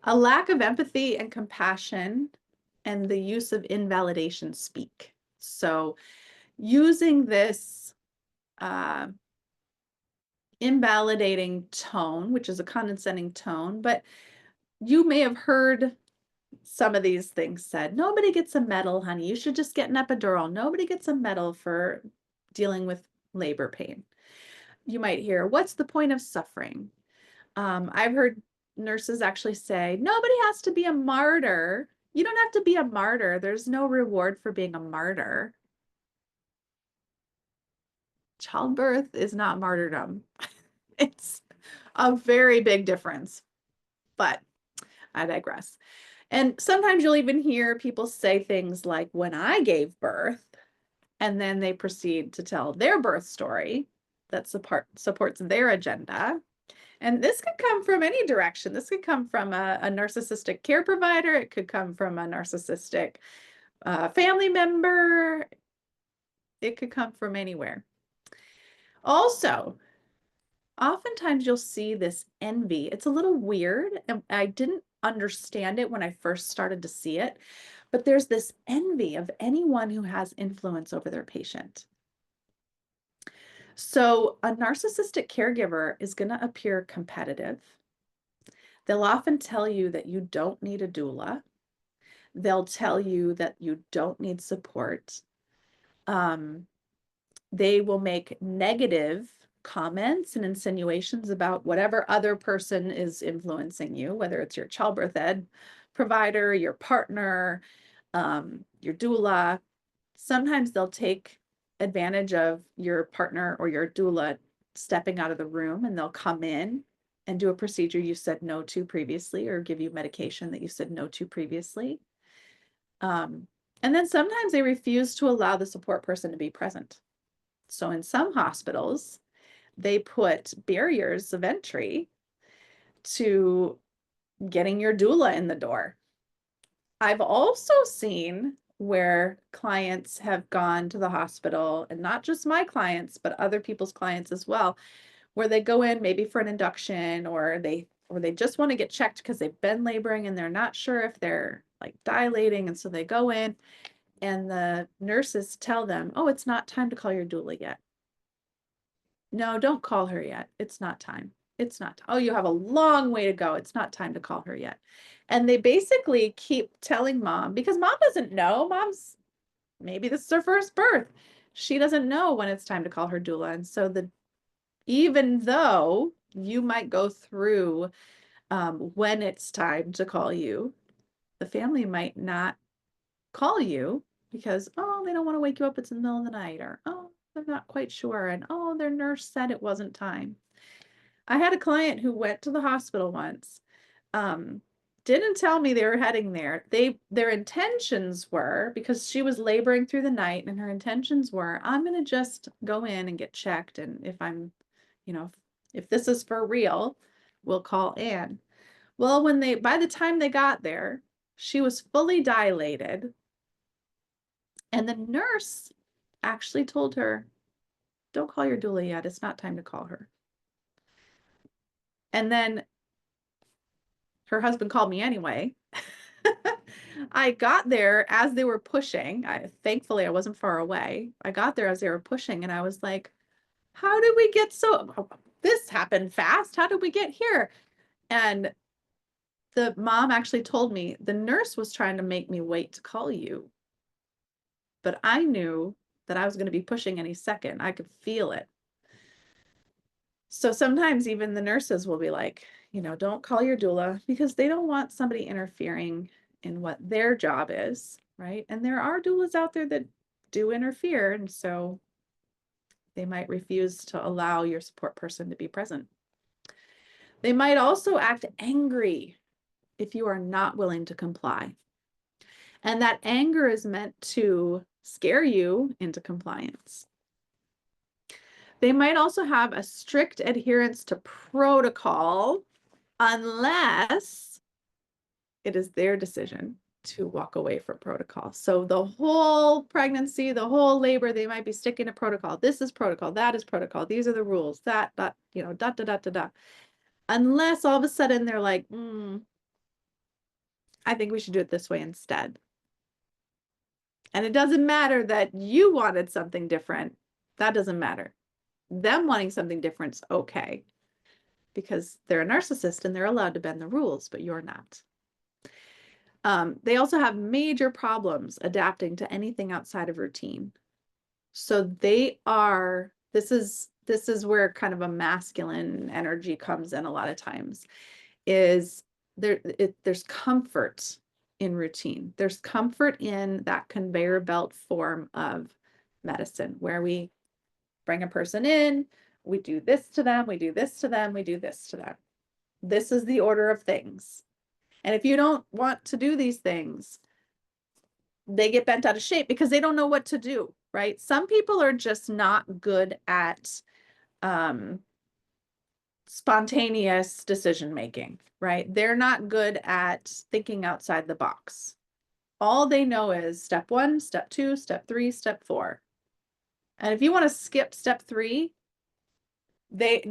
A lack of empathy and compassion and the use of invalidation speak. So using this invalidating tone, which is a condescending tone, but you may have heard some of these things said. Nobody gets a medal, honey. You should just get an epidural. Nobody gets a medal for dealing with labor pain. You might hear, what's the point of suffering? I've heard nurses actually say, nobody has to be a martyr. You don't have to be a martyr. There's no reward for being a martyr. Childbirth is not martyrdom. It's a very big difference, but I digress. And sometimes you'll even hear people say things like, when I gave birth, and then they proceed to tell their birth story that supports their agenda. And this could come from any direction. This could come from a narcissistic care provider. It could come from a narcissistic family member. It could come from anywhere. Also, oftentimes you'll see this envy. It's a little weird, and I didn't understand it when I first started to see it, but there's this envy of anyone who has influence over their patient. So a narcissistic caregiver is going to appear competitive. They'll often tell you that you don't need a doula. They'll tell you that you don't need support. They will make negative comments and insinuations about whatever other person is influencing you, whether it's your childbirth ed provider, your partner, your doula. Sometimes they'll take advantage of your partner or your doula stepping out of the room, and they'll come in and do a procedure you said no to previously, or give you medication that you said no to previously. And then sometimes they refuse to allow the support person to be present. So in some hospitals, they put barriers of entry to getting your doula in the door. I've also seen where clients have gone to the hospital, and not just my clients, but other people's clients as well, where they go in maybe for an induction, or they just want to get checked because they've been laboring and they're not sure if they're like dilating. And so they go in and the nurses tell them, oh, it's not time to call your doula yet. No, don't call her yet. It's not time. It's not. Oh, you have a long way to go. It's not time to call her yet. And they basically keep telling mom, because mom doesn't know. Maybe this is her first birth. She doesn't know when it's time to call her doula. And so even though you might go through when it's time to call you, the family might not call you because, oh, they don't want to wake you up. It's in the middle of the night, or, oh, they're not quite sure. And, oh, their nurse said it wasn't time. I had a client who went to the hospital once, didn't tell me they were heading there. Their intentions were, because she was laboring through the night, and her intentions were, I'm going to just go in and get checked. And if I'm, if this is for real, we'll call Ann. Well, by the time they got there, she was fully dilated. And the nurse actually told her, don't call your doula yet. It's not time to call her. And then her husband called me anyway. I got there as they were pushing. Thankfully, I wasn't far away. I got there as they were pushing, and I was like, how did we get this happened fast? How did we get here? And the mom actually told me, the nurse was trying to make me wait to call you. But I knew that I was going to be pushing any second. I could feel it. So sometimes even the nurses will be like, don't call your doula, because they don't want somebody interfering in what their job is, right? And there are doulas out there that do interfere. And so they might refuse to allow your support person to be present. They might also act angry if you are not willing to comply. And that anger is meant to scare you into compliance. They might also have a strict adherence to protocol unless it is their decision to walk away from protocol. So the whole pregnancy, the whole labor, they might be sticking to protocol. This is protocol, that is protocol. These are the rules, that, da, da, da, da, da. Unless all of a sudden they're like, I think we should do it this way instead. And it doesn't matter that you wanted something different. That doesn't matter. Them wanting something different is okay, because they're a narcissist and they're allowed to bend the rules, but you're not. They also have major problems adapting to anything outside of routine. So this is where kind of a masculine energy comes in a lot of times, is there's comfort in routine. There's comfort in that conveyor belt form of medicine, where we bring a person in, we do this to them, we do this to them, we do this to them. This is the order of things. And if you don't want to do these things, they get bent out of shape because they don't know what to do, right? Some people are just not good at spontaneous decision making, right? They're not good at thinking outside the box. All they know is step 1, step 2, step 3, step 4. And if you want to skip step 3, they're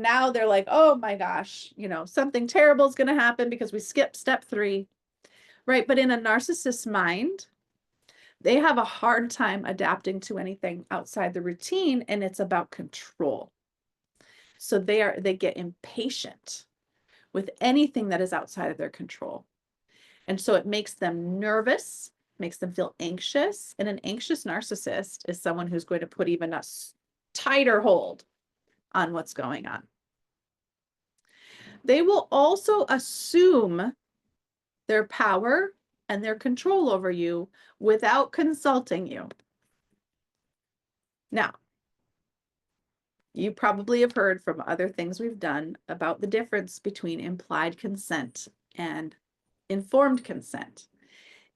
like, oh my gosh, something terrible is going to happen because we skipped step 3, right? But in a narcissist's mind, they have a hard time adapting to anything outside the routine, and it's about control. So they get impatient with anything that is outside of their control. And so it makes them nervous, makes them feel anxious. And an anxious narcissist is someone who's going to put even a tighter hold on what's going on. They will also assume their power and their control over you without consulting you. Now, you probably have heard from other things we've done about the difference between implied consent and informed consent.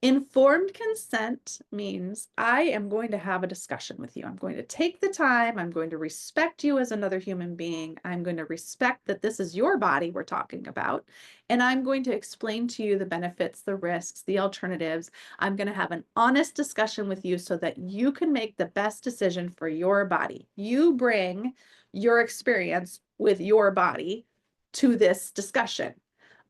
Informed consent means I am going to have a discussion with you. I'm going to take the time. I'm going to respect you as another human being. I'm going to respect that this is your body we're talking about. And I'm going to explain to you the benefits, the risks, the alternatives. I'm going to have an honest discussion with you so that you can make the best decision for your body. You bring your experience with your body to this discussion.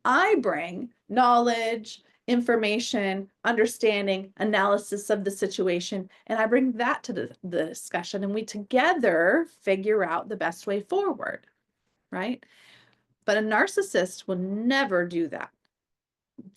I bring knowledge, information, understanding, analysis of the situation, and I bring that to the discussion, and we together figure out the best way forward, right? But a narcissist will never do that.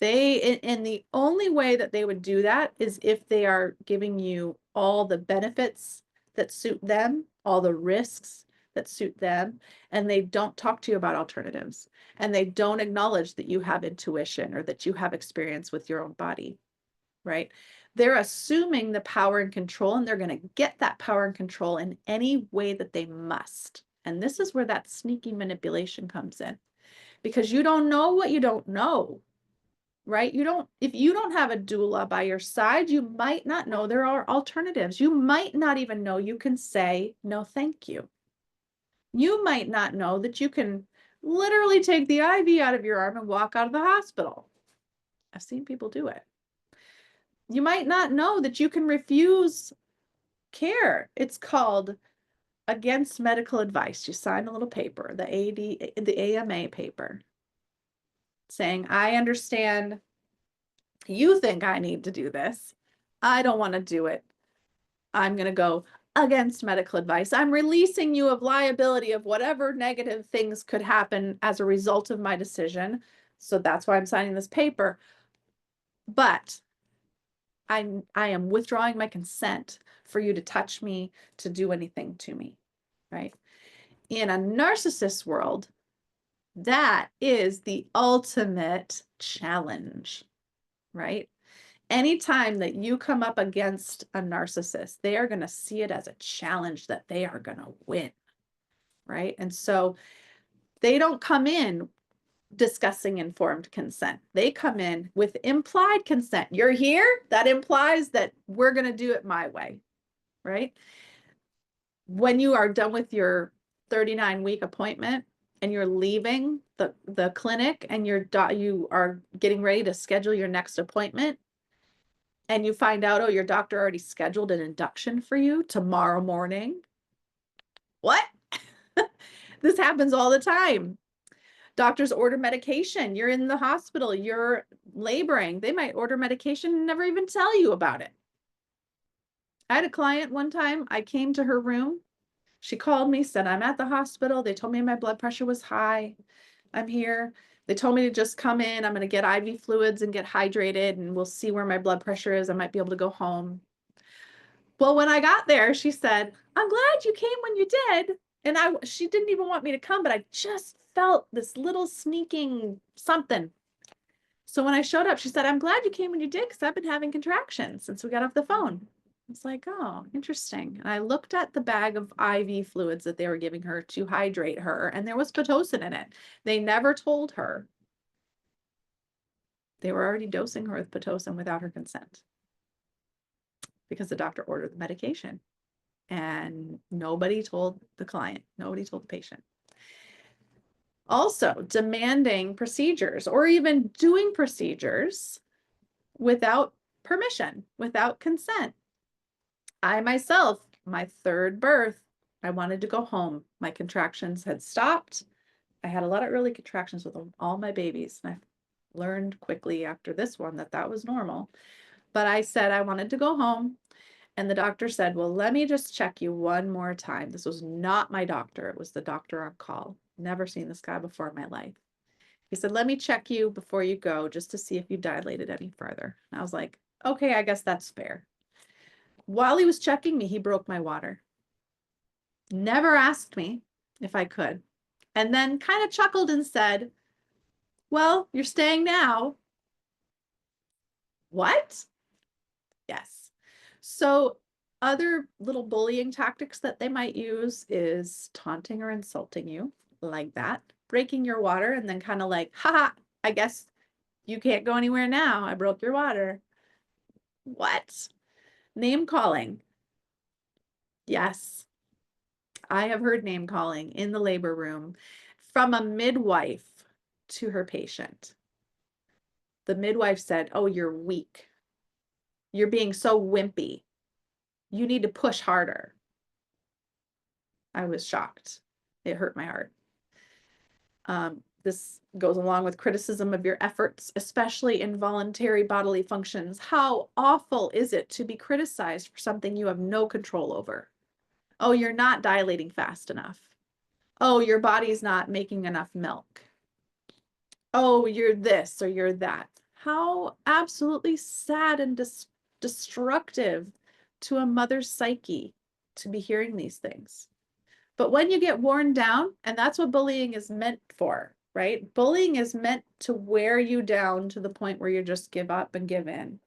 And the only way that they would do that is if they are giving you all the benefits that suit them, all the risks that suit them, and they don't talk to you about alternatives, and they don't acknowledge that you have intuition or that you have experience with your own body, right? They're assuming the power and control, and they're going to get that power and control in any way that they must. And this is where that sneaky manipulation comes in, because you don't know what you don't know, right? If you don't have a doula by your side, you might not know there are alternatives. You might not even know you can say, no, thank you. You might not know that you can literally take the IV out of your arm and walk out of the hospital. I've seen people do it. You might not know that you can refuse care. It's called against medical advice. You sign a little paper, the AMA paper. saying, I understand you think I need to do this. I don't want to do it. I'm going to go against medical advice. I'm releasing you of liability of whatever negative things could happen as a result of my decision. So that's why I'm signing this paper. But I am withdrawing my consent for you to touch me, to do anything to me, right? In a narcissist world, that is the ultimate challenge, right? Anytime that you come up against a narcissist, they are going to see it as a challenge that they are going to win, right? And so they don't come in discussing informed consent. They come in with implied consent. You're here, that implies that we're going to do it my way, right? When you are done with your 39-week appointment and you're leaving the clinic and you are getting ready to schedule your next appointment, and you find out, oh, your doctor already scheduled an induction for you tomorrow morning. What? This happens all the time. Doctors order medication. You're in the hospital, you're laboring. They might order medication and never even tell you about it. I had a client one time, I came to her room. She called me, said, I'm at the hospital. They told me my blood pressure was high. I'm here. They told me to just come in. I'm going to get IV fluids and get hydrated, and we'll see where my blood pressure is. I might be able to go home. Well, when I got there, she said, I'm glad you came when you did. And she didn't even want me to come, but I just felt this little sneaking something. So when I showed up, she said, I'm glad you came when you did, because I've been having contractions since we got off the phone. It's like, oh, interesting. And I looked at the bag of IV fluids that they were giving her to hydrate her, and there was Pitocin in it. They never told her. They were already dosing her with Pitocin without her consent, because the doctor ordered the medication. And nobody told the client, nobody told the patient. Also, demanding procedures or even doing procedures without permission, without consent. I myself, my third birth, I wanted to go home. My contractions had stopped. I had a lot of early contractions with all my babies. And I learned quickly after this one that that was normal. But I said I wanted to go home. And the doctor said, well, let me just check you one more time. This was not my doctor. It was the doctor on call. Never seen this guy before in my life. He said, let me check you before you go just to see if you dilated any further. And I was like, okay, I guess that's fair. While he was checking me, he broke my water. Never asked me if I could. And then kind of chuckled and said, well, you're staying now. What? Yes. So other little bullying tactics that they might use is taunting or insulting you like that, breaking your water, and then kind of like, haha, I guess you can't go anywhere now. I broke your water. What? Name calling. Yes, I have heard name calling in the labor room from a midwife to her patient. The midwife said, oh, you're weak. You're being so wimpy. You need to push harder. I was shocked. It hurt my heart. This goes along with criticism of your efforts, especially involuntary bodily functions. How awful is it to be criticized for something you have no control over? Oh, you're not dilating fast enough. Oh, your body's not making enough milk. Oh, you're this or you're that. How absolutely sad and destructive to a mother's psyche to be hearing these things. But when you get worn down, and that's what bullying is meant for, right? Bullying is meant to wear you down to the point where you just give up and give in,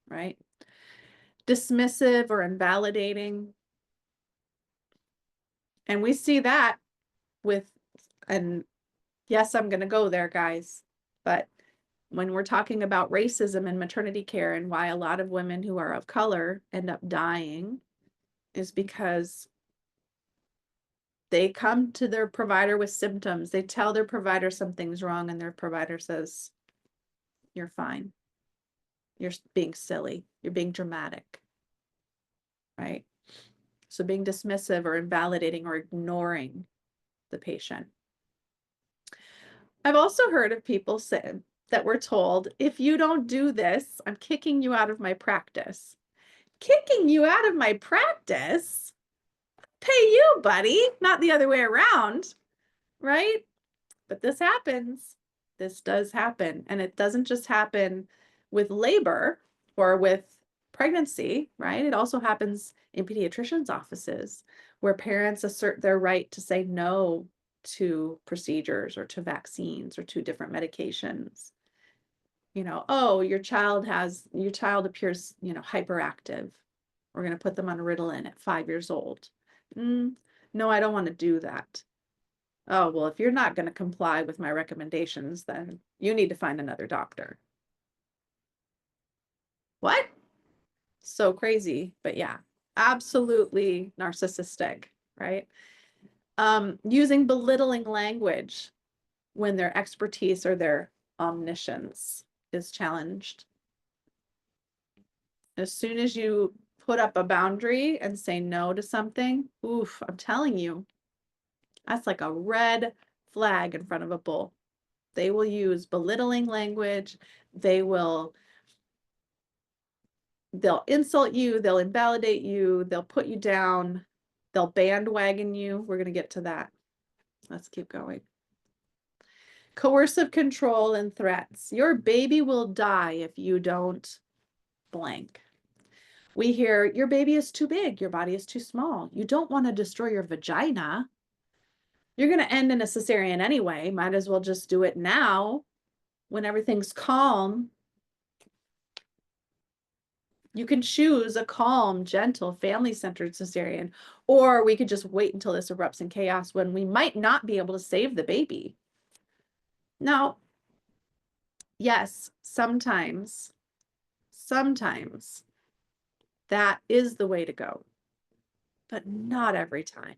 right? Dismissive or invalidating. And we see that with, and yes, I'm going to go there, guys, but when we're talking about racism and maternity care and why a lot of women who are of color end up dying is because they come to their provider with symptoms. They tell their provider something's wrong, and their provider says, you're fine. You're being silly. You're being dramatic, right? So being dismissive or invalidating or ignoring the patient. I've also heard of people say that were told, if you don't do this, I'm kicking you out of my practice. Kicking you out of my practice? Pay you, buddy, not the other way around, right? But this happens. This does happen. And it doesn't just happen with labor or with pregnancy, right? It also happens in pediatricians' offices where parents assert their right to say no to procedures or to vaccines or to different medications. Oh, your child appears, hyperactive. We're going to put them on Ritalin at 5 years old. No, I don't want to do that. Oh, well, if you're not going to comply with my recommendations, then you need to find another doctor. What? So crazy, but yeah, absolutely narcissistic, right? Using belittling language when their expertise or their omniscience is challenged. As soon as you put up a boundary and say no to something, oof, I'm telling you, that's like a red flag in front of a bull. They will use belittling language. They'll insult you, they'll invalidate you, they'll put you down, they'll bandwagon you. We're going to get to that. Let's keep going. Coercive control and threats. Your baby will die if you don't blank. We hear your baby is too big, your body is too small. You don't want to destroy your vagina. You're going to end in a cesarean anyway. Might as well just do it now when everything's calm. You can choose a calm, gentle, family-centered cesarean, or we could just wait until this erupts in chaos when we might not be able to save the baby. Now, yes, sometimes that is the way to go, but not every time.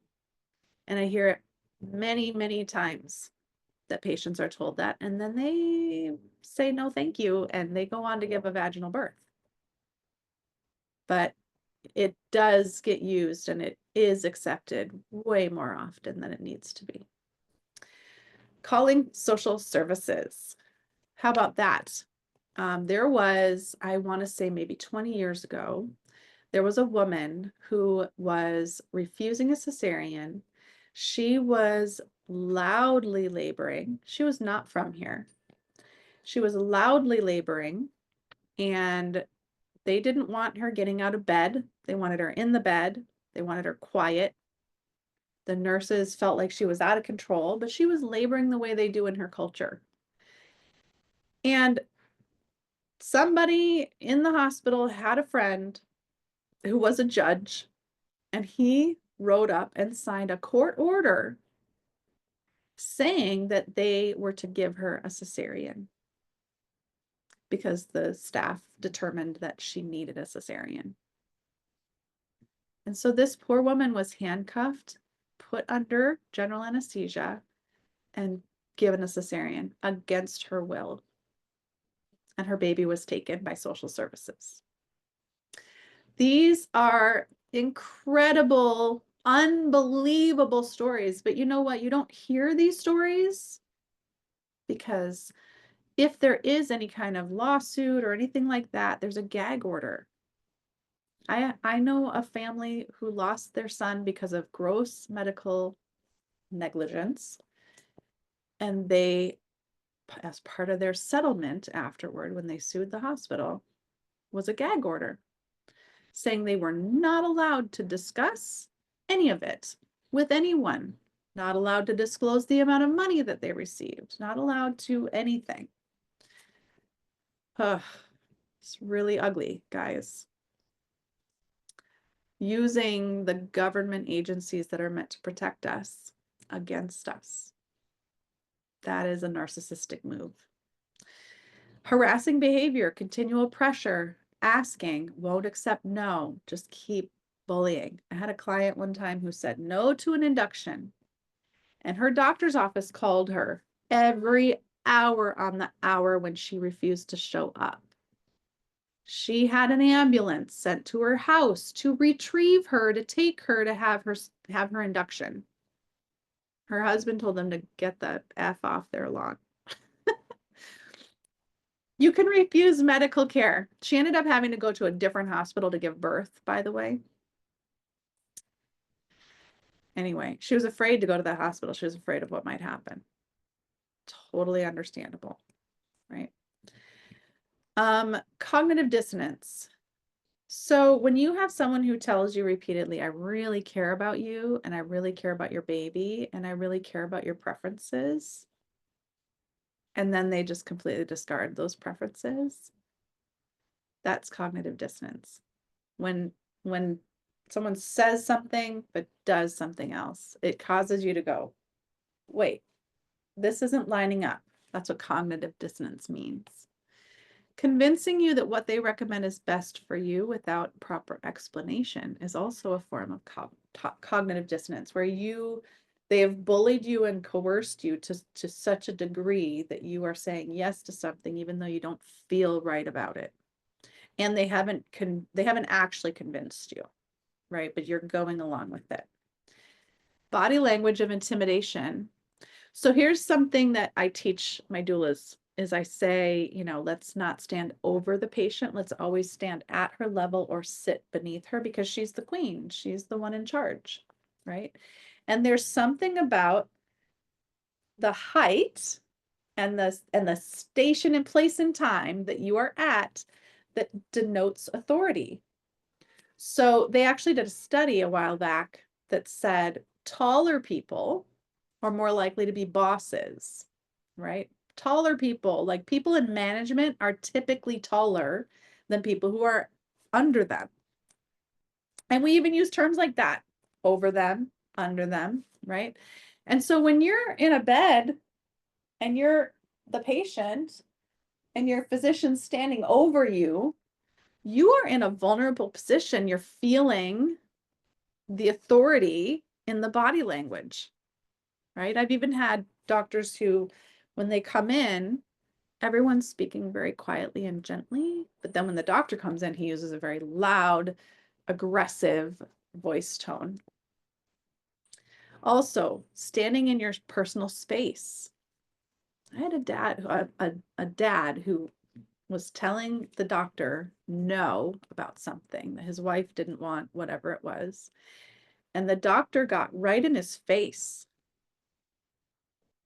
And I hear it many, many times that patients are told that, and then they say no, thank you, and they go on to give a vaginal birth. But it does get used and it is accepted way more often than it needs to be. Calling social services. How about that? There was, I want to say maybe 20 years ago, there was a woman who was refusing a cesarean. She was loudly laboring. She was not from here. She was loudly laboring, and they didn't want her getting out of bed. They wanted her in the bed. They wanted her quiet. The nurses felt like she was out of control, but she was laboring the way they do in her culture. And somebody in the hospital had a friend who was a judge, and he wrote up and signed a court order saying that they were to give her a cesarean because the staff determined that she needed a cesarean. And so this poor woman was handcuffed, put under general anesthesia, and given a cesarean against her will. And her baby was taken by social services. These are incredible, unbelievable stories. But you know what? You don't hear these stories because if there is any kind of lawsuit or anything like that, there's a gag order. I know a family who lost their son because of gross medical negligence, and they, as part of their settlement afterward, when they sued the hospital, was a gag order saying they were not allowed to discuss any of it with anyone, not allowed to disclose the amount of money that they received, not allowed to anything. It's really ugly, guys. Using the government agencies that are meant to protect us against us. That is a narcissistic move. Harassing behavior, continual pressure, asking, won't accept no, just keep bullying. I had a client one time who said no to an induction, and her doctor's office called her every hour on the hour when she refused to show up. She had an ambulance sent to her house to retrieve her, to take her to have her induction. Her husband told them to get the F off their lawn. You can refuse medical care. She ended up having to go to a different hospital to give birth, by the way. Anyway, she was afraid to go to that hospital. She was afraid of what might happen. Totally understandable, right? Cognitive dissonance. So when you have someone who tells you repeatedly, I really care about you, and I really care about your baby, and I really care about your preferences, and then they just completely discard those preferences, that's cognitive dissonance. When someone says something but does something else, it causes you to go, wait, this isn't lining up. That's what cognitive dissonance means. Convincing you that what they recommend is best for you without proper explanation is also a form of cognitive dissonance, where they have bullied you and coerced you to such a degree that you are saying yes to something even though you don't feel right about it. And they haven't actually convinced you, right? But you're going along with it. Body language of intimidation. So here's something that I teach my doulas is I say, let's not stand over the patient. Let's always stand at her level or sit beneath her, because she's the queen. She's the one in charge, right? And there's something about the height and the station and place and time that you are at that denotes authority. So they actually did a study a while back that said taller people are more likely to be bosses, right? Taller people, like people in management, are typically taller than people who are under them. And we even use terms like that: over them, under them, right? And so when you're in a bed and you're the patient and your physician's standing over you, you are in a vulnerable position. You're feeling the authority in the body language, right? I've even had doctors who, when they come in, everyone's speaking very quietly and gently, but then when the doctor comes in, he uses a very loud, aggressive voice tone. Also, standing in your personal space. I had a dad who was telling the doctor no about something that his wife didn't want, whatever it was. And the doctor got right in his face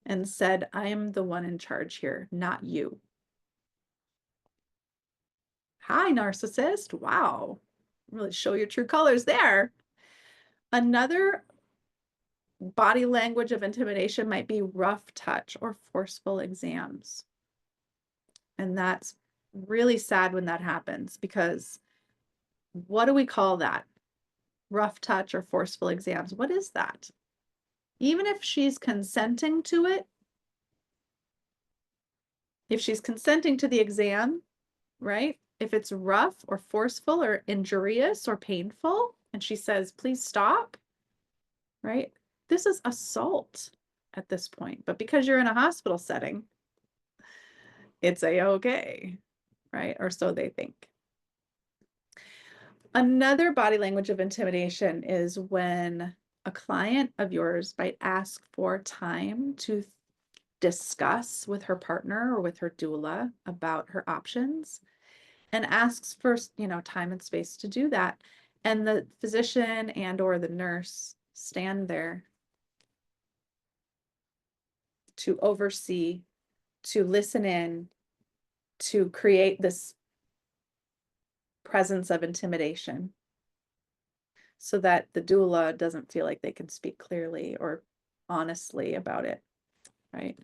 and said, I am the one in charge here, not you. Hi, narcissist. Wow. Really show your true colors there. Another body language of intimidation might be rough touch or forceful exams. And that's really sad when that happens, because what do we call that? Rough touch or forceful exams. What is that? Even if she's consenting to it, if she's consenting to the exam, right? If it's rough or forceful or injurious or painful, and she says, please stop, right? This is assault at this point. But because you're in a hospital setting, it's a-okay, right? Or so they think. Another body language of intimidation is when a client of yours might ask for time to discuss with her partner or with her doula about her options, and asks for, time and space to do that. And the physician and or the nurse stand there to oversee, to listen in, to create this presence of intimidation so that the doula doesn't feel like they can speak clearly or honestly about it, right?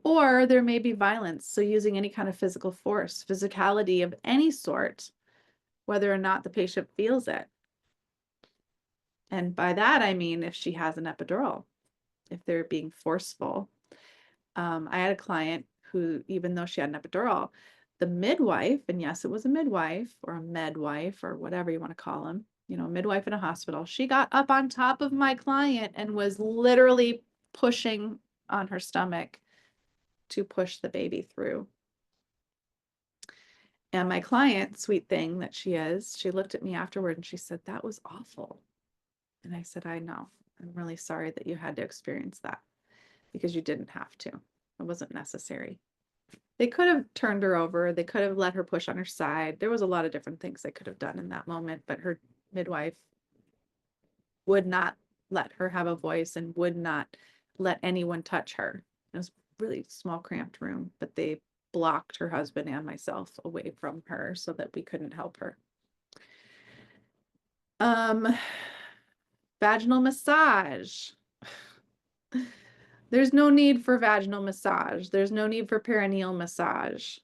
Or there may be violence, so using any kind of physical force, physicality of any sort, whether or not the patient feels it. And by that, I mean if she has an epidural, if they're being forceful. I had a client who, even though she had an epidural, the midwife, and yes, it was a midwife or a medwife or whatever you want to call them, a midwife in a hospital, she got up on top of my client and was literally pushing on her stomach to push the baby through. And my client, sweet thing that she is, she looked at me afterward and she said, that was awful. And I said, I know. I'm really sorry that you had to experience that, because you didn't have to. It wasn't necessary. They could have turned her over. They could have let her push on her side. There was a lot of different things they could have done in that moment, but her midwife would not let her have a voice and would not let anyone touch her. It was a really small, cramped room, but they blocked her husband and myself away from her so that we couldn't help her. Vaginal massage. There's no need for vaginal massage. There's no need for perineal massage.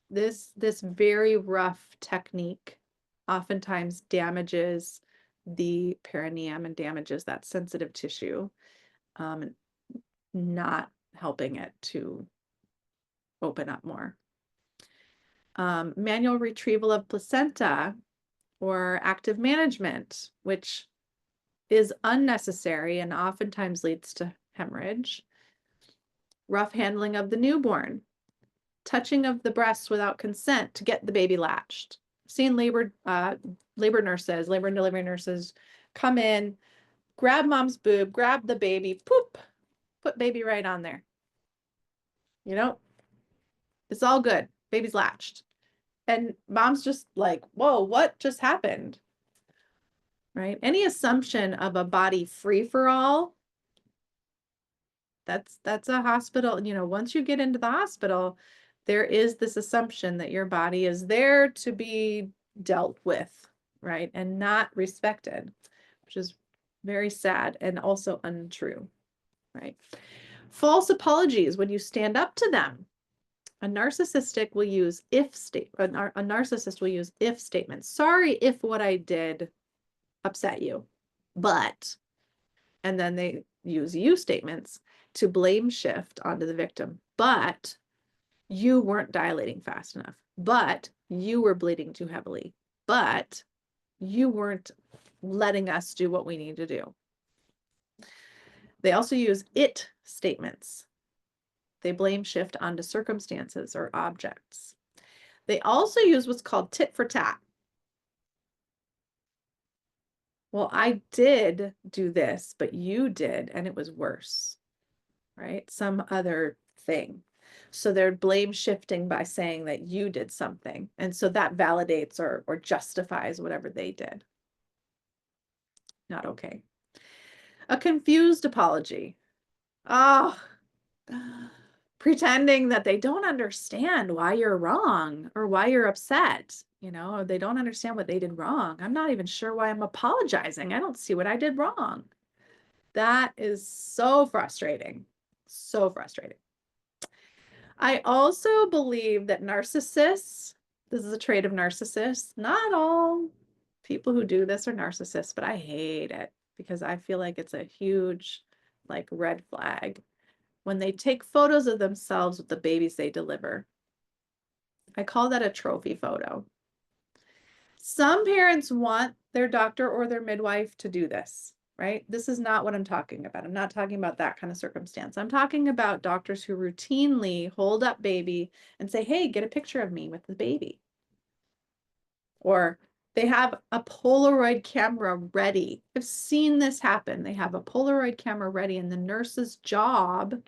This very rough technique oftentimes damages the perineum and damages that sensitive tissue, not helping it to open up more. Manual retrieval of placenta or active management, which is unnecessary and oftentimes leads to hemorrhage. Rough handling of the newborn. Touching of the breast without consent to get the baby latched. Seen labor and delivery nurses come in, grab mom's boob, grab the baby, poop, put baby right on there. You know, it's all good. Baby's latched. And mom's just like, whoa, what just happened? Right? Any assumption of a body free for all, that's a hospital. You know, once you get into the hospital, there is this assumption that your body is there to be dealt with, right? And not respected, which is very sad and also untrue, right? False apologies when you stand up to them. A narcissist will use if statements. Sorry if what I did upset you, but, and then they use you statements to blame shift onto the victim. But you weren't dilating fast enough, but you were bleeding too heavily, but you weren't letting us do what we need to do. They also use it statements. They blame shift onto circumstances or objects. They also use what's called tit for tat. Well, I did do this, but you did, and it was worse, right? Some other thing. So they're blame shifting by saying that you did something. And so that validates or justifies whatever they did. Not okay. A confused apology. Oh, pretending that they don't understand why you're wrong or why you're upset. You know, or they don't understand what they did wrong. I'm not even sure why I'm apologizing. I don't see what I did wrong. That is so frustrating. So frustrating. I also believe that narcissists, this is a trait of narcissists. Not all people who do this are narcissists, but I hate it because I feel like it's a huge, like, red flag. When they take photos of themselves with the babies they deliver. I call that a trophy photo. Some parents want their doctor or their midwife to do this, right? This is not what I'm talking about. I'm not talking about that kind of circumstance. I'm talking about doctors who routinely hold up baby and say, hey, get a picture of me with the baby. Or they have a Polaroid camera ready. I've seen this happen. They have a Polaroid camera ready, and the nurse's job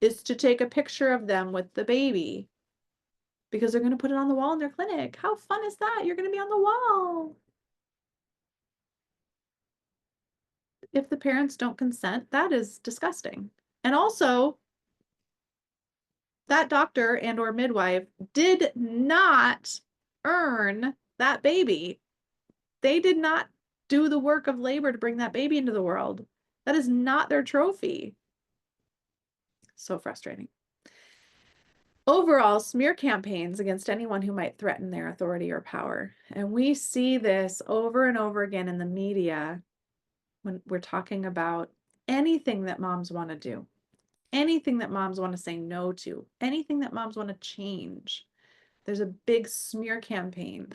is to take a picture of them with the baby because they're going to put it on the wall in their clinic. How fun is that? You're going to be on the wall. If the parents don't consent, that is disgusting. And also, that doctor and or midwife did not earn that baby. They did not do the work of labor to bring that baby into the world. That is not their trophy. So frustrating. Overall, smear campaigns against anyone who might threaten their authority or power. And we see this over and over again in the media when we're talking about anything that moms want to do, anything that moms want to say no to, anything that moms want to change. There's a big smear campaign,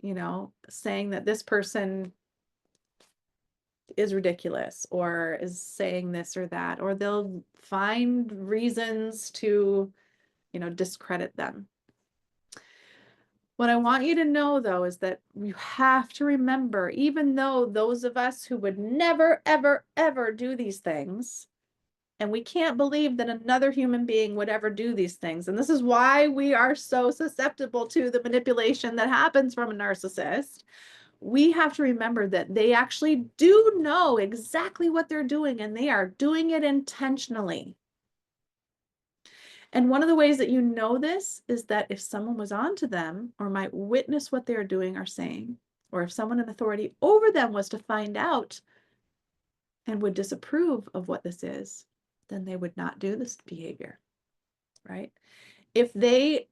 you know, saying that this person is ridiculous or is saying this or that, or they'll find reasons to, you know, discredit them. What I want you to know, though, is that you have to remember, even though those of us who would never, ever, ever do these things, And we can't believe that another human being would ever do these things. And this is why we are so susceptible to the manipulation that happens from a narcissist. We have to remember that they actually do know exactly what they're doing, and they are doing it intentionally. And one of the ways that you know this is that if someone was on to them or might witness what they're doing or saying, or if someone in authority over them was to find out and would disapprove of what this is, then they would not do this behavior, right? If they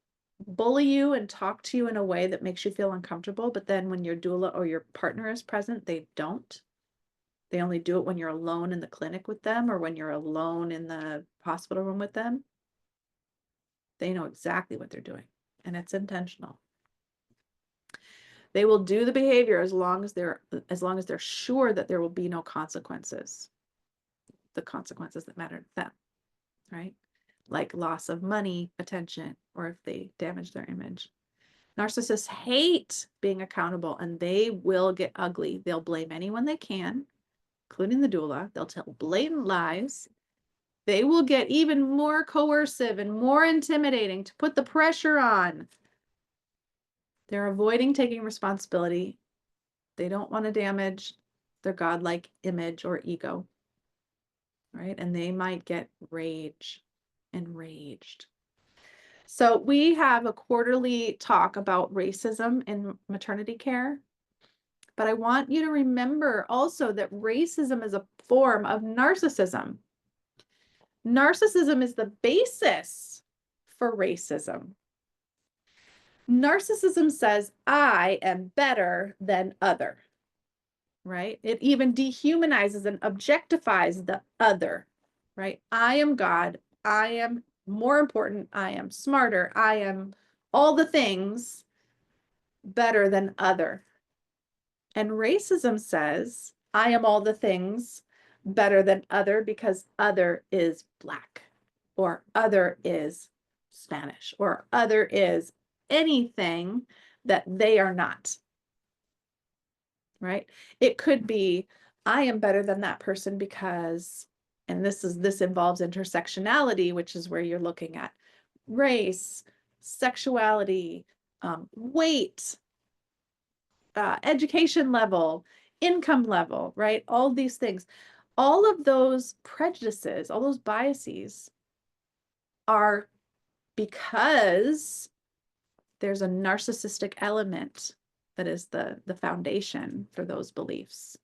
bully you and talk to you in a way that makes you feel uncomfortable, but then when your doula or your partner is present, they don't. They only do it when you're alone in the clinic with them or when you're alone in the hospital room with them. They know exactly what they're doing, and it's intentional. They will do the behavior as long as they're sure that there will be no consequences. The consequences that matter to them, right? Like loss of money, attention, or if they damage their image. Narcissists hate being accountable, and they will get ugly. They'll blame anyone they can, including the doula. They'll tell blatant lies. They will get even more coercive and more intimidating to put the pressure on. They're avoiding taking responsibility. They don't want to damage their godlike image or ego, right? And they might get enraged. So we have a quarterly talk about racism in maternity care. But I want you to remember also that racism is a form of narcissism. Narcissism is the basis for racism. Narcissism says, I am better than other, right? It even dehumanizes and objectifies the other, right? I am God. I am more important. I am smarter. I am all the things better than other. And racism says, I am all the things better than other because other is Black, or other is Spanish, or other is anything that they are not, right? It could be, I am better than that person because, and this involves intersectionality, which is where you're looking at race, sexuality, weight, education level, income level, right? All these things, all of those prejudices, all those biases are because there's a narcissistic element that is the foundation for those beliefs.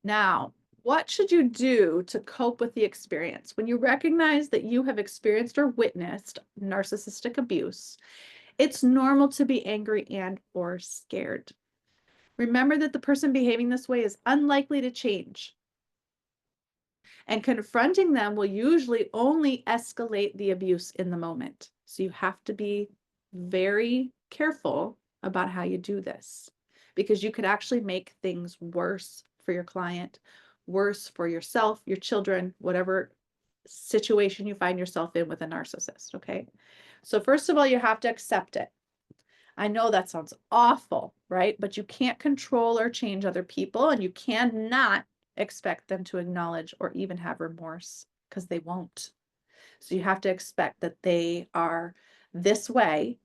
Now, what should you do to cope with the experience? When you recognize that you have experienced or witnessed narcissistic abuse, it's normal to be angry and or scared. Remember that the person behaving this way is unlikely to change. And confronting them will usually only escalate the abuse in the moment. So you have to be very careful about how you do this, because you could actually make things worse for your client, worse for yourself, your children, whatever situation you find yourself in with a narcissist, okay? So first of all, you have to accept it. I know that sounds awful, right? But you can't control or change other people, and you cannot expect them to acknowledge or even have remorse, because they won't. So you have to expect that they are this way,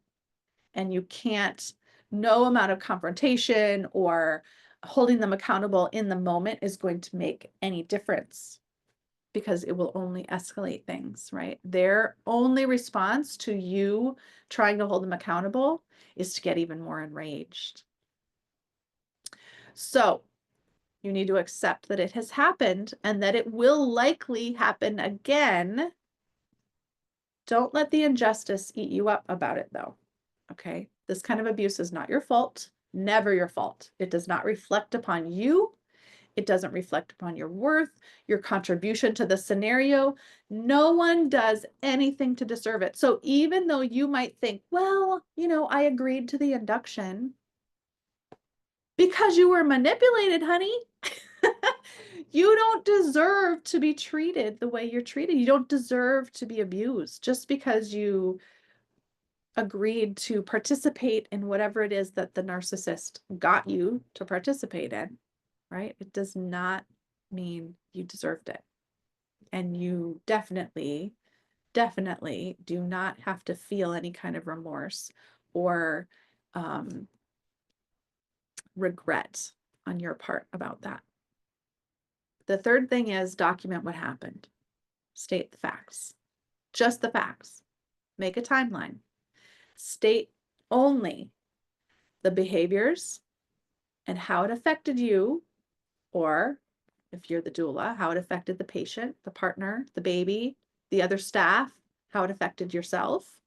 and you can't, no amount of confrontation or holding them accountable in the moment is going to make any difference, because it will only escalate things, right? Their only response to you trying to hold them accountable is to get even more enraged. So you need to accept that it has happened and that it will likely happen again. Don't let the injustice eat you up about it, though, okay? This kind of abuse is not your fault, never your fault. It does not reflect upon you. It doesn't reflect upon your worth, your contribution to the scenario. No one does anything to deserve it. So even though you might think, well, I agreed to the induction because you were manipulated, honey. You don't deserve to be treated the way you're treated. You don't deserve to be abused just because you agreed to participate in whatever it is that the narcissist got you to participate in, right? It does not mean you deserved it. And you definitely do not have to feel any kind of remorse or regret on your part about that. The third thing is document what happened. State the facts, just the facts. Make a timeline. State only the behaviors and how it affected you, or if you're the doula, how it affected the patient, the partner, the baby, the other staff, how it affected yourself.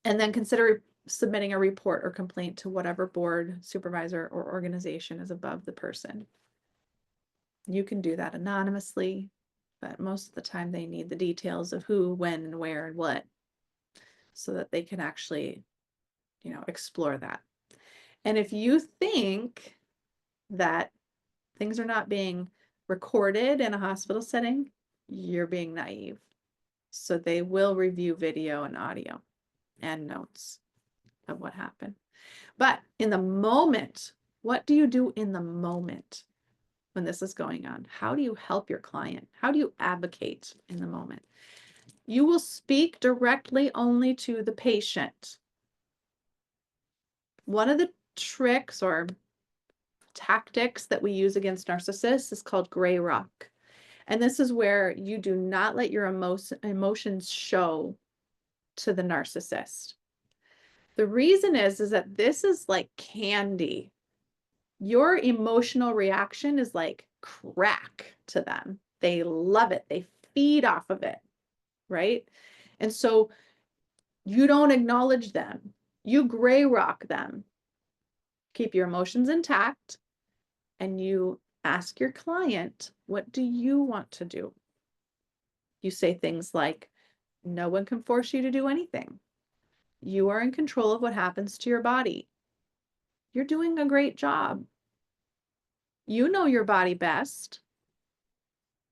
And then consider submitting a report or complaint to whatever board, supervisor, or organization is above the person. You can do that anonymously, but most of the time they need the details of who, when, and where, and what, so that they can actually, explore that. And if you think that things are not being recorded in a hospital setting, you're being naive. So they will review video and audio and notes of what happened. But in the moment, what do you do in the moment when this is going on? How do you help your client? How do you advocate in the moment? You will speak directly only to the patient. One of the tricks or tactics that we use against narcissists is called gray rock. And this is where you do not let your emotions show to the narcissist. The reason is that this is like candy. Your emotional reaction is like crack to them. They love it. They feed off of it, right? And so you don't acknowledge them. You gray rock them. Keep your emotions intact, and you ask your client, what do you want to do? You say things like, no one can force you to do anything. You are in control of what happens to your body. You're doing a great job. You know your body best.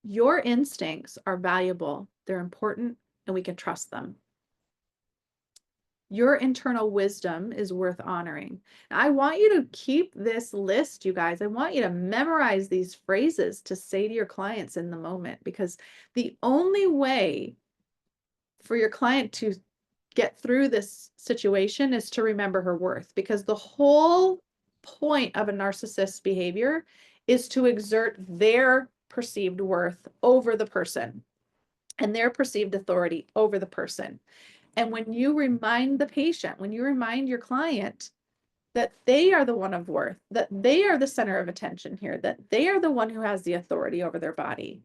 Your instincts are valuable. They're important, and we can trust them. Your internal wisdom is worth honoring. Now, I want you to keep this list, you guys. I want you to memorize these phrases to say to your clients in the moment, because the only way for your client to get through this situation is to remember her worth, because the whole point of a narcissist's behavior is to exert their perceived worth over the person and their perceived authority over the person. And when you remind the patient, when you remind your client that they are the one of worth, that they are the center of attention here, that they are the one who has the authority over their body,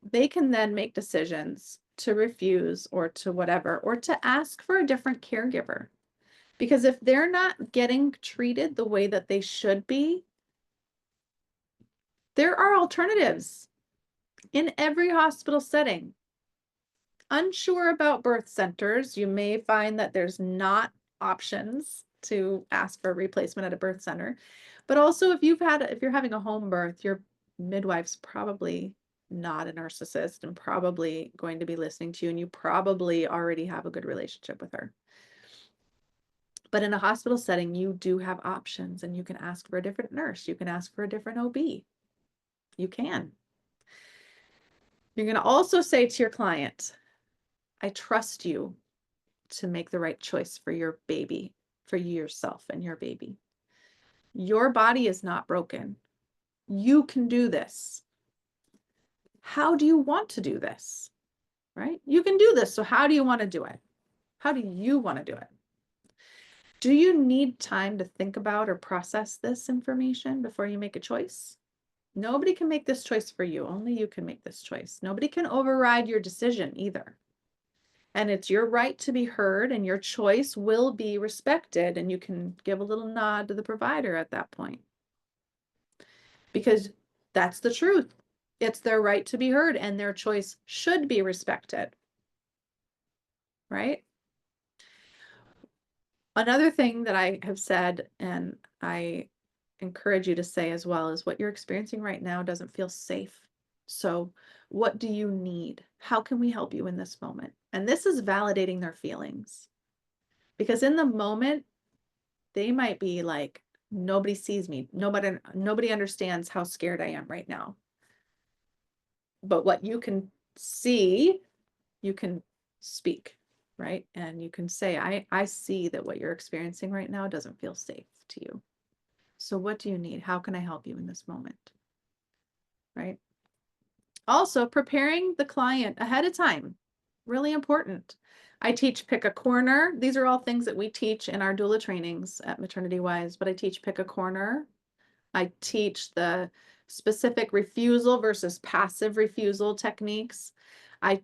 they can then make decisions to refuse or to whatever, or to ask for a different caregiver. Because if they're not getting treated the way that they should be, there are alternatives in every hospital setting. Unsure about birth centers, you may find that there's not options to ask for a replacement at a birth center. But also if you're having a home birth, your midwife's probably not a narcissist and probably going to be listening to you, and you probably already have a good relationship with her. But in a hospital setting, you do have options, and you can ask for a different nurse. You can ask for a different OB. You can. You're going to also say to your client, I trust you to make the right choice for your baby, for yourself and your baby. Your body is not broken. You can do this. How do you want to do this? Right? You can do this. So how do you want to do it? How do you want to do it? Do you need time to think about or process this information before you make a choice? Nobody can make this choice for you. Only you can make this choice. Nobody can override your decision either. And it's your right to be heard, and your choice will be respected. And you can give a little nod to the provider at that point, because that's the truth. It's their right to be heard, and their choice should be respected. Right? Another thing that I have said, and I encourage you to say as well, is what you're experiencing right now doesn't feel safe. So what do you need? How can we help you in this moment? And this is validating their feelings, because in the moment, they might be like Nobody sees me. Nobody understands how scared I am right now. But what you can see, you can speak, right? And you can say, I see that what you're experiencing right now doesn't feel safe to you. So what do you need? How can I help you in this moment? Right? Also, preparing the client ahead of time, really important. I teach pick a corner. These are all things that we teach in our doula trainings at Maternity Wise, but I teach pick a corner. I teach the specific refusal versus passive refusal techniques. I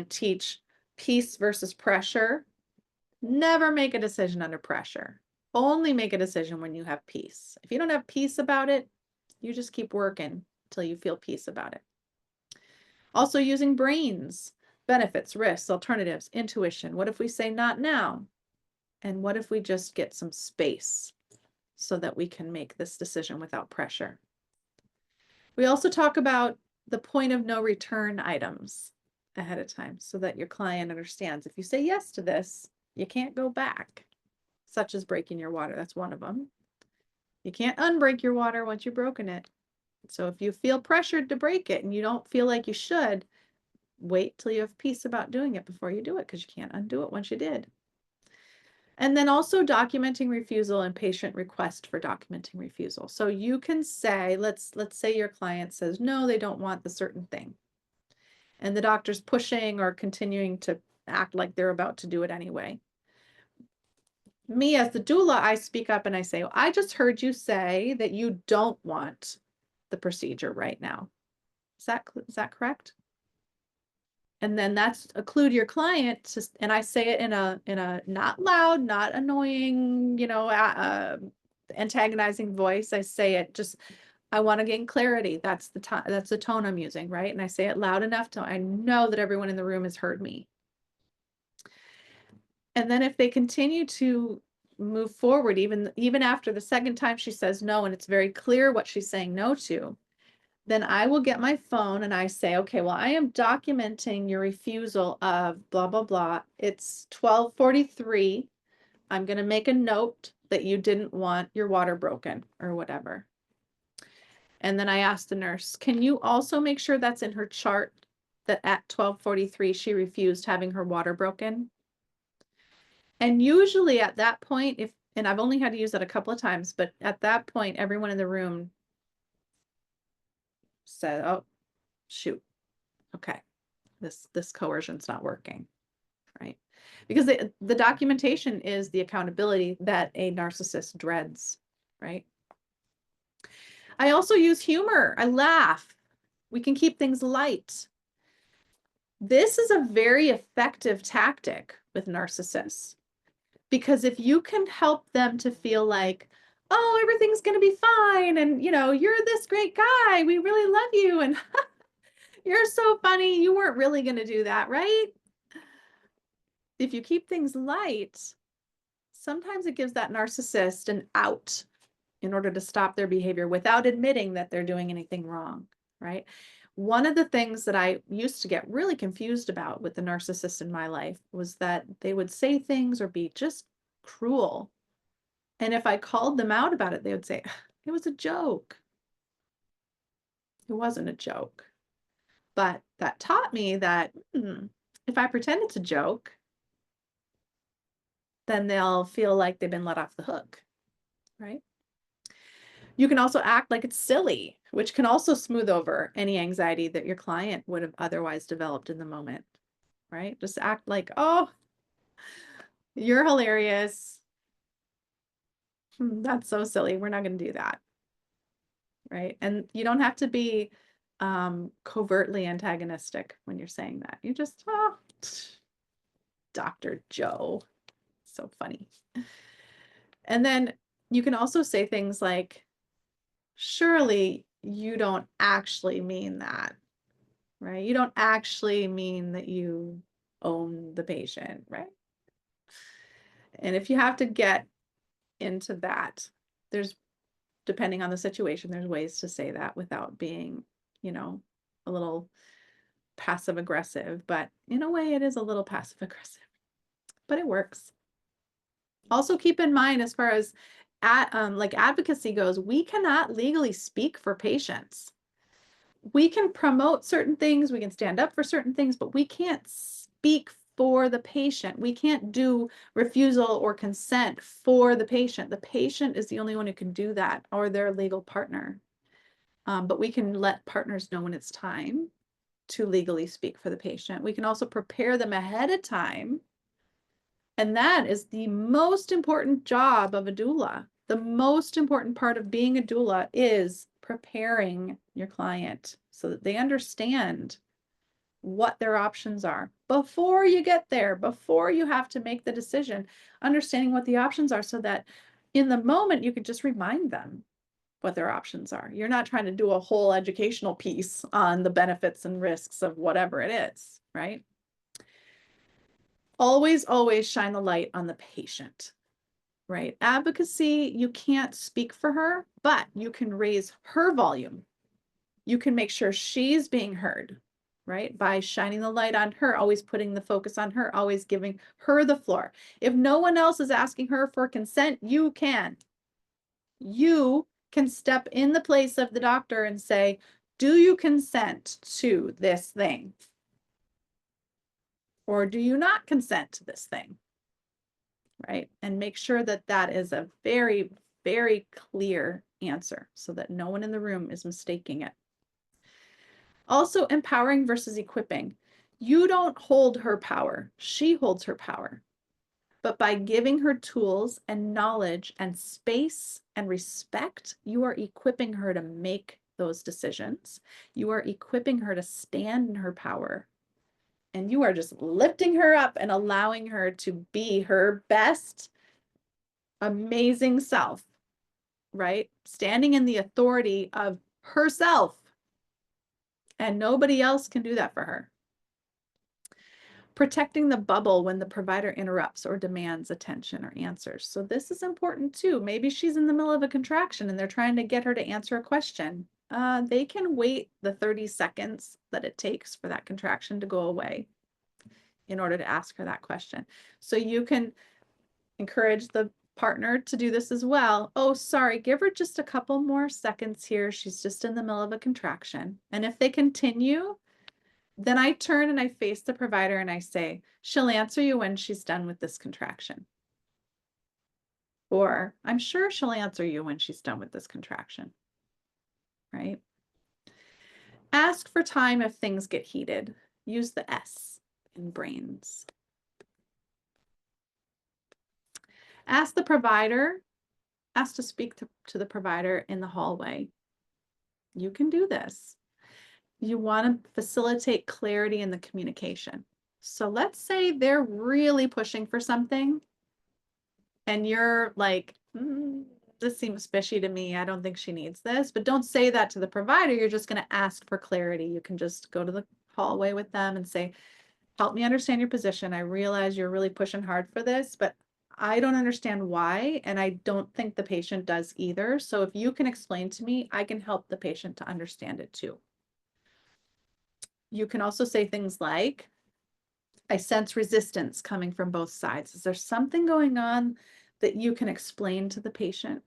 teach peace versus pressure. Never make a decision under pressure. Only make a decision when you have peace. If you don't have peace about it, you just keep working until you feel peace about it. Also using brains, benefits, risks, alternatives, intuition. What if we say not now? And what if we just get some space so that we can make this decision without pressure? We also talk about the point of no return items ahead of time so that your client understands if you say yes to this, you can't go back, such as breaking your water. That's one of them. You can't unbreak your water once you've broken it. So if you feel pressured to break it and you don't feel like you should, wait till you have peace about doing it before you do it, because you can't undo it once you did. And then also documenting refusal and patient request for documenting refusal. So you can say, let's say your client says, no, they don't want the certain thing. And the doctor's pushing or continuing to act like they're about to do it anyway. Me as the doula, I speak up and I say, I just heard you say that you don't want the procedure right now. Is that correct? And then that's occlude your client to, and I say it in a not loud, not annoying, antagonizing voice. I say it just, I want to gain clarity. That's the time, that's the tone I'm using, right? And I say it loud enough to I know that everyone in the room has heard me. And then if they continue to move forward, even after the second time she says no, and it's very clear what she's saying no to, then I will get my phone and I say, okay, well, I am documenting your refusal of blah, blah, blah. It's 12:43. I'm going to make a note that you didn't want your water broken or whatever. And then I ask the nurse, can you also make sure that's in her chart that at 12:43 she refused having her water broken? And usually at that point, and I've only had to use that a couple of times, but at that point, everyone in the room said, oh, shoot. Okay, this coercion's not working, right? Because the documentation is the accountability that a narcissist dreads, right? I also use humor. I laugh. We can keep things light. This is a very effective tactic with narcissists, because if you can help them to feel like, oh, everything's going to be fine, and you're this great guy, we really love you, and you're so funny, you weren't really going to do that, right? If you keep things light, sometimes it gives that narcissist an out in order to stop their behavior without admitting that they're doing anything wrong, right? One of the things that I used to get really confused about with the narcissist in my life was that they would say things or be just cruel. And if I called them out about it, they would say, it was a joke. It wasn't a joke. But that taught me that if I pretend it's a joke, then they'll feel like they've been let off the hook, right? You can also act like it's silly, which can also smooth over any anxiety that your client would have otherwise developed in the moment, right? Just act like, oh, you're hilarious. That's so silly. We're not going to do that, right? And you don't have to be covertly antagonistic when you're saying that. You just, oh, Dr. Joe. So funny. And then you can also say things like, surely you don't actually mean that, right? You don't actually mean that you own the patient, right? And if you have to get into that, depending on the situation, there's ways to say that without being, a little passive aggressive, but in a way it is a little passive aggressive, but it works. Also keep in mind, as far as like advocacy goes, we cannot legally speak for patients. We can promote certain things, we can stand up for certain things, but we can't speak for the patient. We can't do refusal or consent for the patient. The patient is the only one who can do that, or their legal partner. But we can let partners know when it's time to legally speak for the patient. We can also prepare them ahead of time. And that is the most important job of a doula. The most important part of being a doula is preparing your client so that they understand what their options are before you get there, before you have to make the decision, understanding what the options are so that in the moment you could just remind them what their options are. You're not trying to do a whole educational piece on the benefits and risks of whatever it is, right? Always, always shine the light on the patient, right? Advocacy, you can't speak for her, but you can raise her volume. You can make sure she's being heard, right? By shining the light on her, always putting the focus on her, always giving her the floor. If no one else is asking her for consent, you can. You can step in the place of the doctor and say, do you consent to this thing? Or do you not consent to this thing? Right? And make sure that that is a very, very clear answer so that no one in the room is mistaking it. Also, empowering versus equipping. You don't hold her power. She holds her power. But by giving her tools and knowledge and space and respect, you are equipping her to make those decisions. You are equipping her to stand in her power. And you are just lifting her up and allowing her to be her best, amazing self, right? Standing in the authority of herself. And nobody else can do that for her. Protecting the bubble when the provider interrupts or demands attention or answers. So this is important too. Maybe she's in the middle of a contraction and they're trying to get her to answer a question. They can wait the 30 seconds that it takes for that contraction to go away in order to ask her that question. So you can encourage the partner to do this as well. Oh, sorry, give her just a couple more seconds here. She's just in the middle of a contraction. And if they continue, then I turn and I face the provider and I say, she'll answer you when she's done with this contraction. Or I'm sure she'll answer you when she's done with this contraction, right? Ask for time if things get heated. Use the S in brains. Ask the provider, ask to speak to the provider in the hallway. You can do this. You want to facilitate clarity in the communication. So let's say they're really pushing for something and you're like, this seems fishy to me. I don't think she needs this, but don't say that to the provider. You're just going to ask for clarity. You can just go to the hallway with them and say, help me understand your position. I realize you're really pushing hard for this, but I don't understand why, and I don't think the patient does either. So if you can explain to me, I can help the patient to understand it too. You can also say things like, I sense resistance coming from both sides. Is there something going on that you can explain to the patient?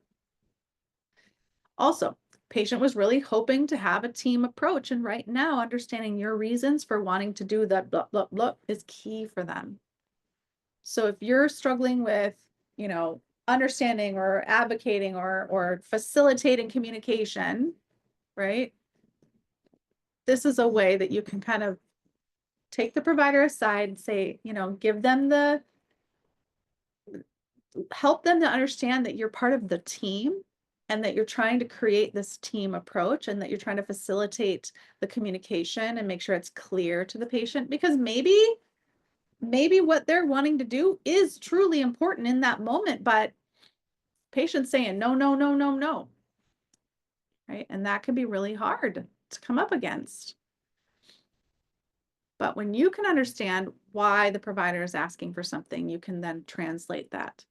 Also, patient was really hoping to have a team approach, and right now understanding your reasons for wanting to do that blah, blah, blah is key for them. So if you're struggling with, understanding or advocating or facilitating communication, right? This is a way that you can kind of take the provider aside and say, give them help them to understand that you're part of the team and that you're trying to create this team approach and that you're trying to facilitate the communication and make sure it's clear to the patient, because maybe what they're wanting to do is truly important in that moment, but patient's saying no, no, no, no, no, right? And that can be really hard to come up against. But when you can understand why the provider is asking for something, you can then translate that.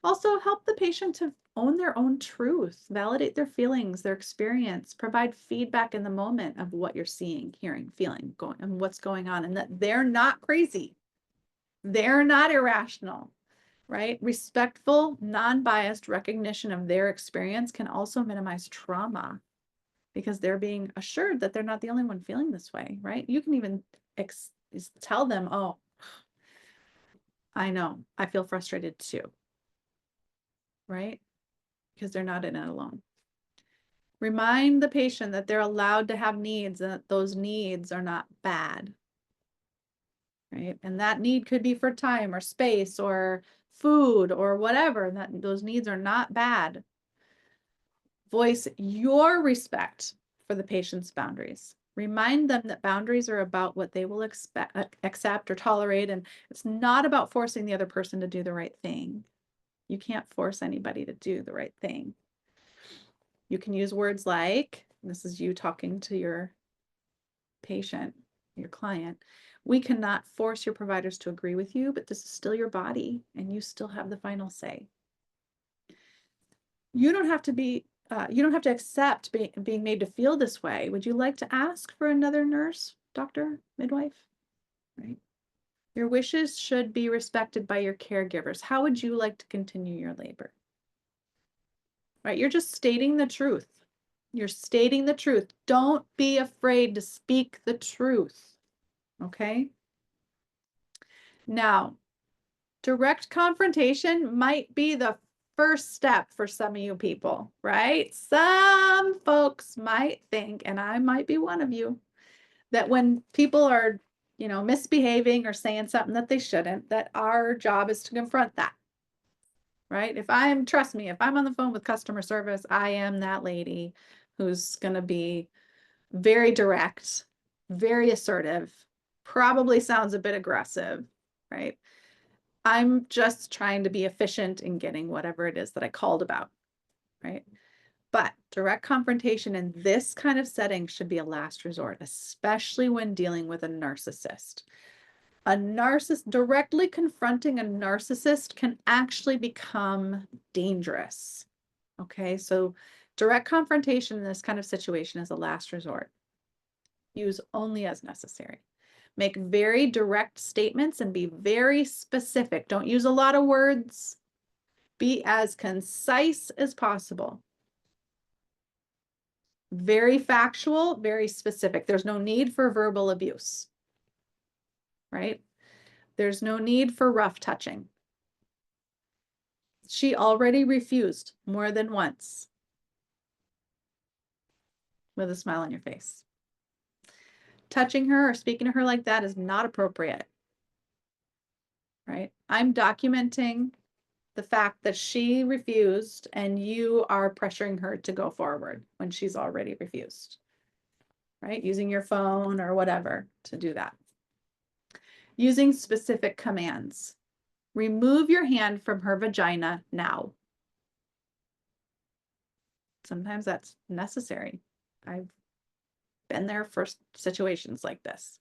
Also, help the patient to own their own truth, validate their feelings, their experience, provide feedback in the moment of what you're seeing, hearing, feeling, and what's going on, and that they're not crazy. They're not irrational, right? Respectful, non-biased recognition of their experience can also minimize trauma because they're being assured that they're not the only one feeling this way, right? You can even tell them, oh, I know, I feel frustrated too, right? Because they're not in it alone. Remind the patient that they're allowed to have needs and that those needs are not bad, right? And that need could be for time or space or food or whatever, that those needs are not bad. Voice your respect for the patient's boundaries. Remind them that boundaries are about what they will accept or tolerate, and it's not about forcing the other person to do the right thing. You can't force anybody to do the right thing. You can use words like, this is you talking to your patient, your client, we cannot force your providers to agree with you, but this is still your body and you still have the final say. You don't have to accept being made to feel this way. Would you like to ask for another nurse, doctor, midwife? Right. Your wishes should be respected by your caregivers. How would you like to continue your labor? Right. You're just stating the truth. You're stating the truth. Don't be afraid to speak the truth. Okay. Now, direct confrontation might be the first step for some of you people, right? Some folks might think, and I might be one of you, that when people are, misbehaving or saying something that they shouldn't, that our job is to confront that, right? Trust me, if I'm on the phone with customer service, I am that lady who's going to be very direct, very assertive, probably sounds a bit aggressive, right? I'm just trying to be efficient in getting whatever it is that I called about, right? But direct confrontation in this kind of setting should be a last resort, especially when dealing with a narcissist. Directly confronting a narcissist can actually become dangerous. Okay, so direct confrontation in this kind of situation is a last resort. Use only as necessary. Make very direct statements and be very specific. Don't use a lot of words. Be as concise as possible. Very factual, very specific. There's no need for verbal abuse, right? There's no need for rough touching. She already refused more than once with a smile on your face. Touching her or speaking to her like that is not appropriate, right? I'm documenting the fact that she refused and you are pressuring her to go forward when she's already refused, right? Using your phone or whatever to do that. Using specific commands. Remove your hand from her vagina now. Sometimes that's necessary. I've been there for situations like this.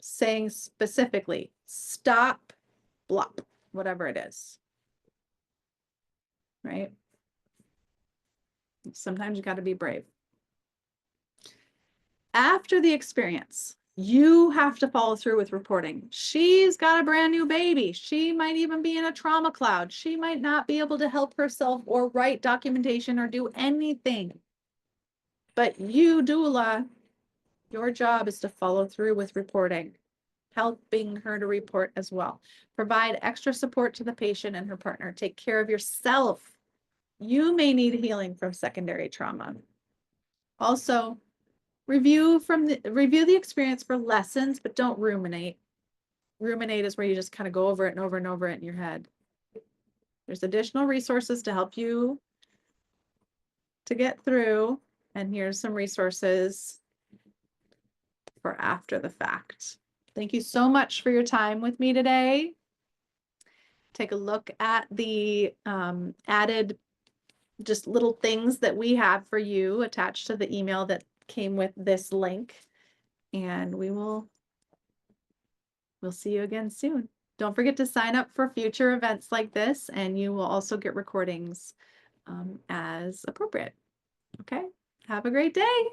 Saying specifically, stop, blop, whatever it is. Right? Sometimes you got to be brave. After the experience, you have to follow through with reporting. She's got a brand new baby. She might even be in a trauma cloud. She might not be able to help herself or write documentation or do anything. But you, doula, your job is to follow through with reporting, helping her to report as well. Provide extra support to the patient and her partner. Take care of yourself. You may need healing from secondary trauma. Also, review the experience for lessons, but don't ruminate. Ruminate is where you just kind of go over it and over and over it in your head. There's additional resources to help you to get through. And here's some resources for after the fact. Thank you so much for your time with me today. Take a look at the added just little things that we have for you attached to the email that came with this link. And we'll see you again soon. Don't forget to sign up for future events like this, and you will also get recordings as appropriate. Okay, have a great day.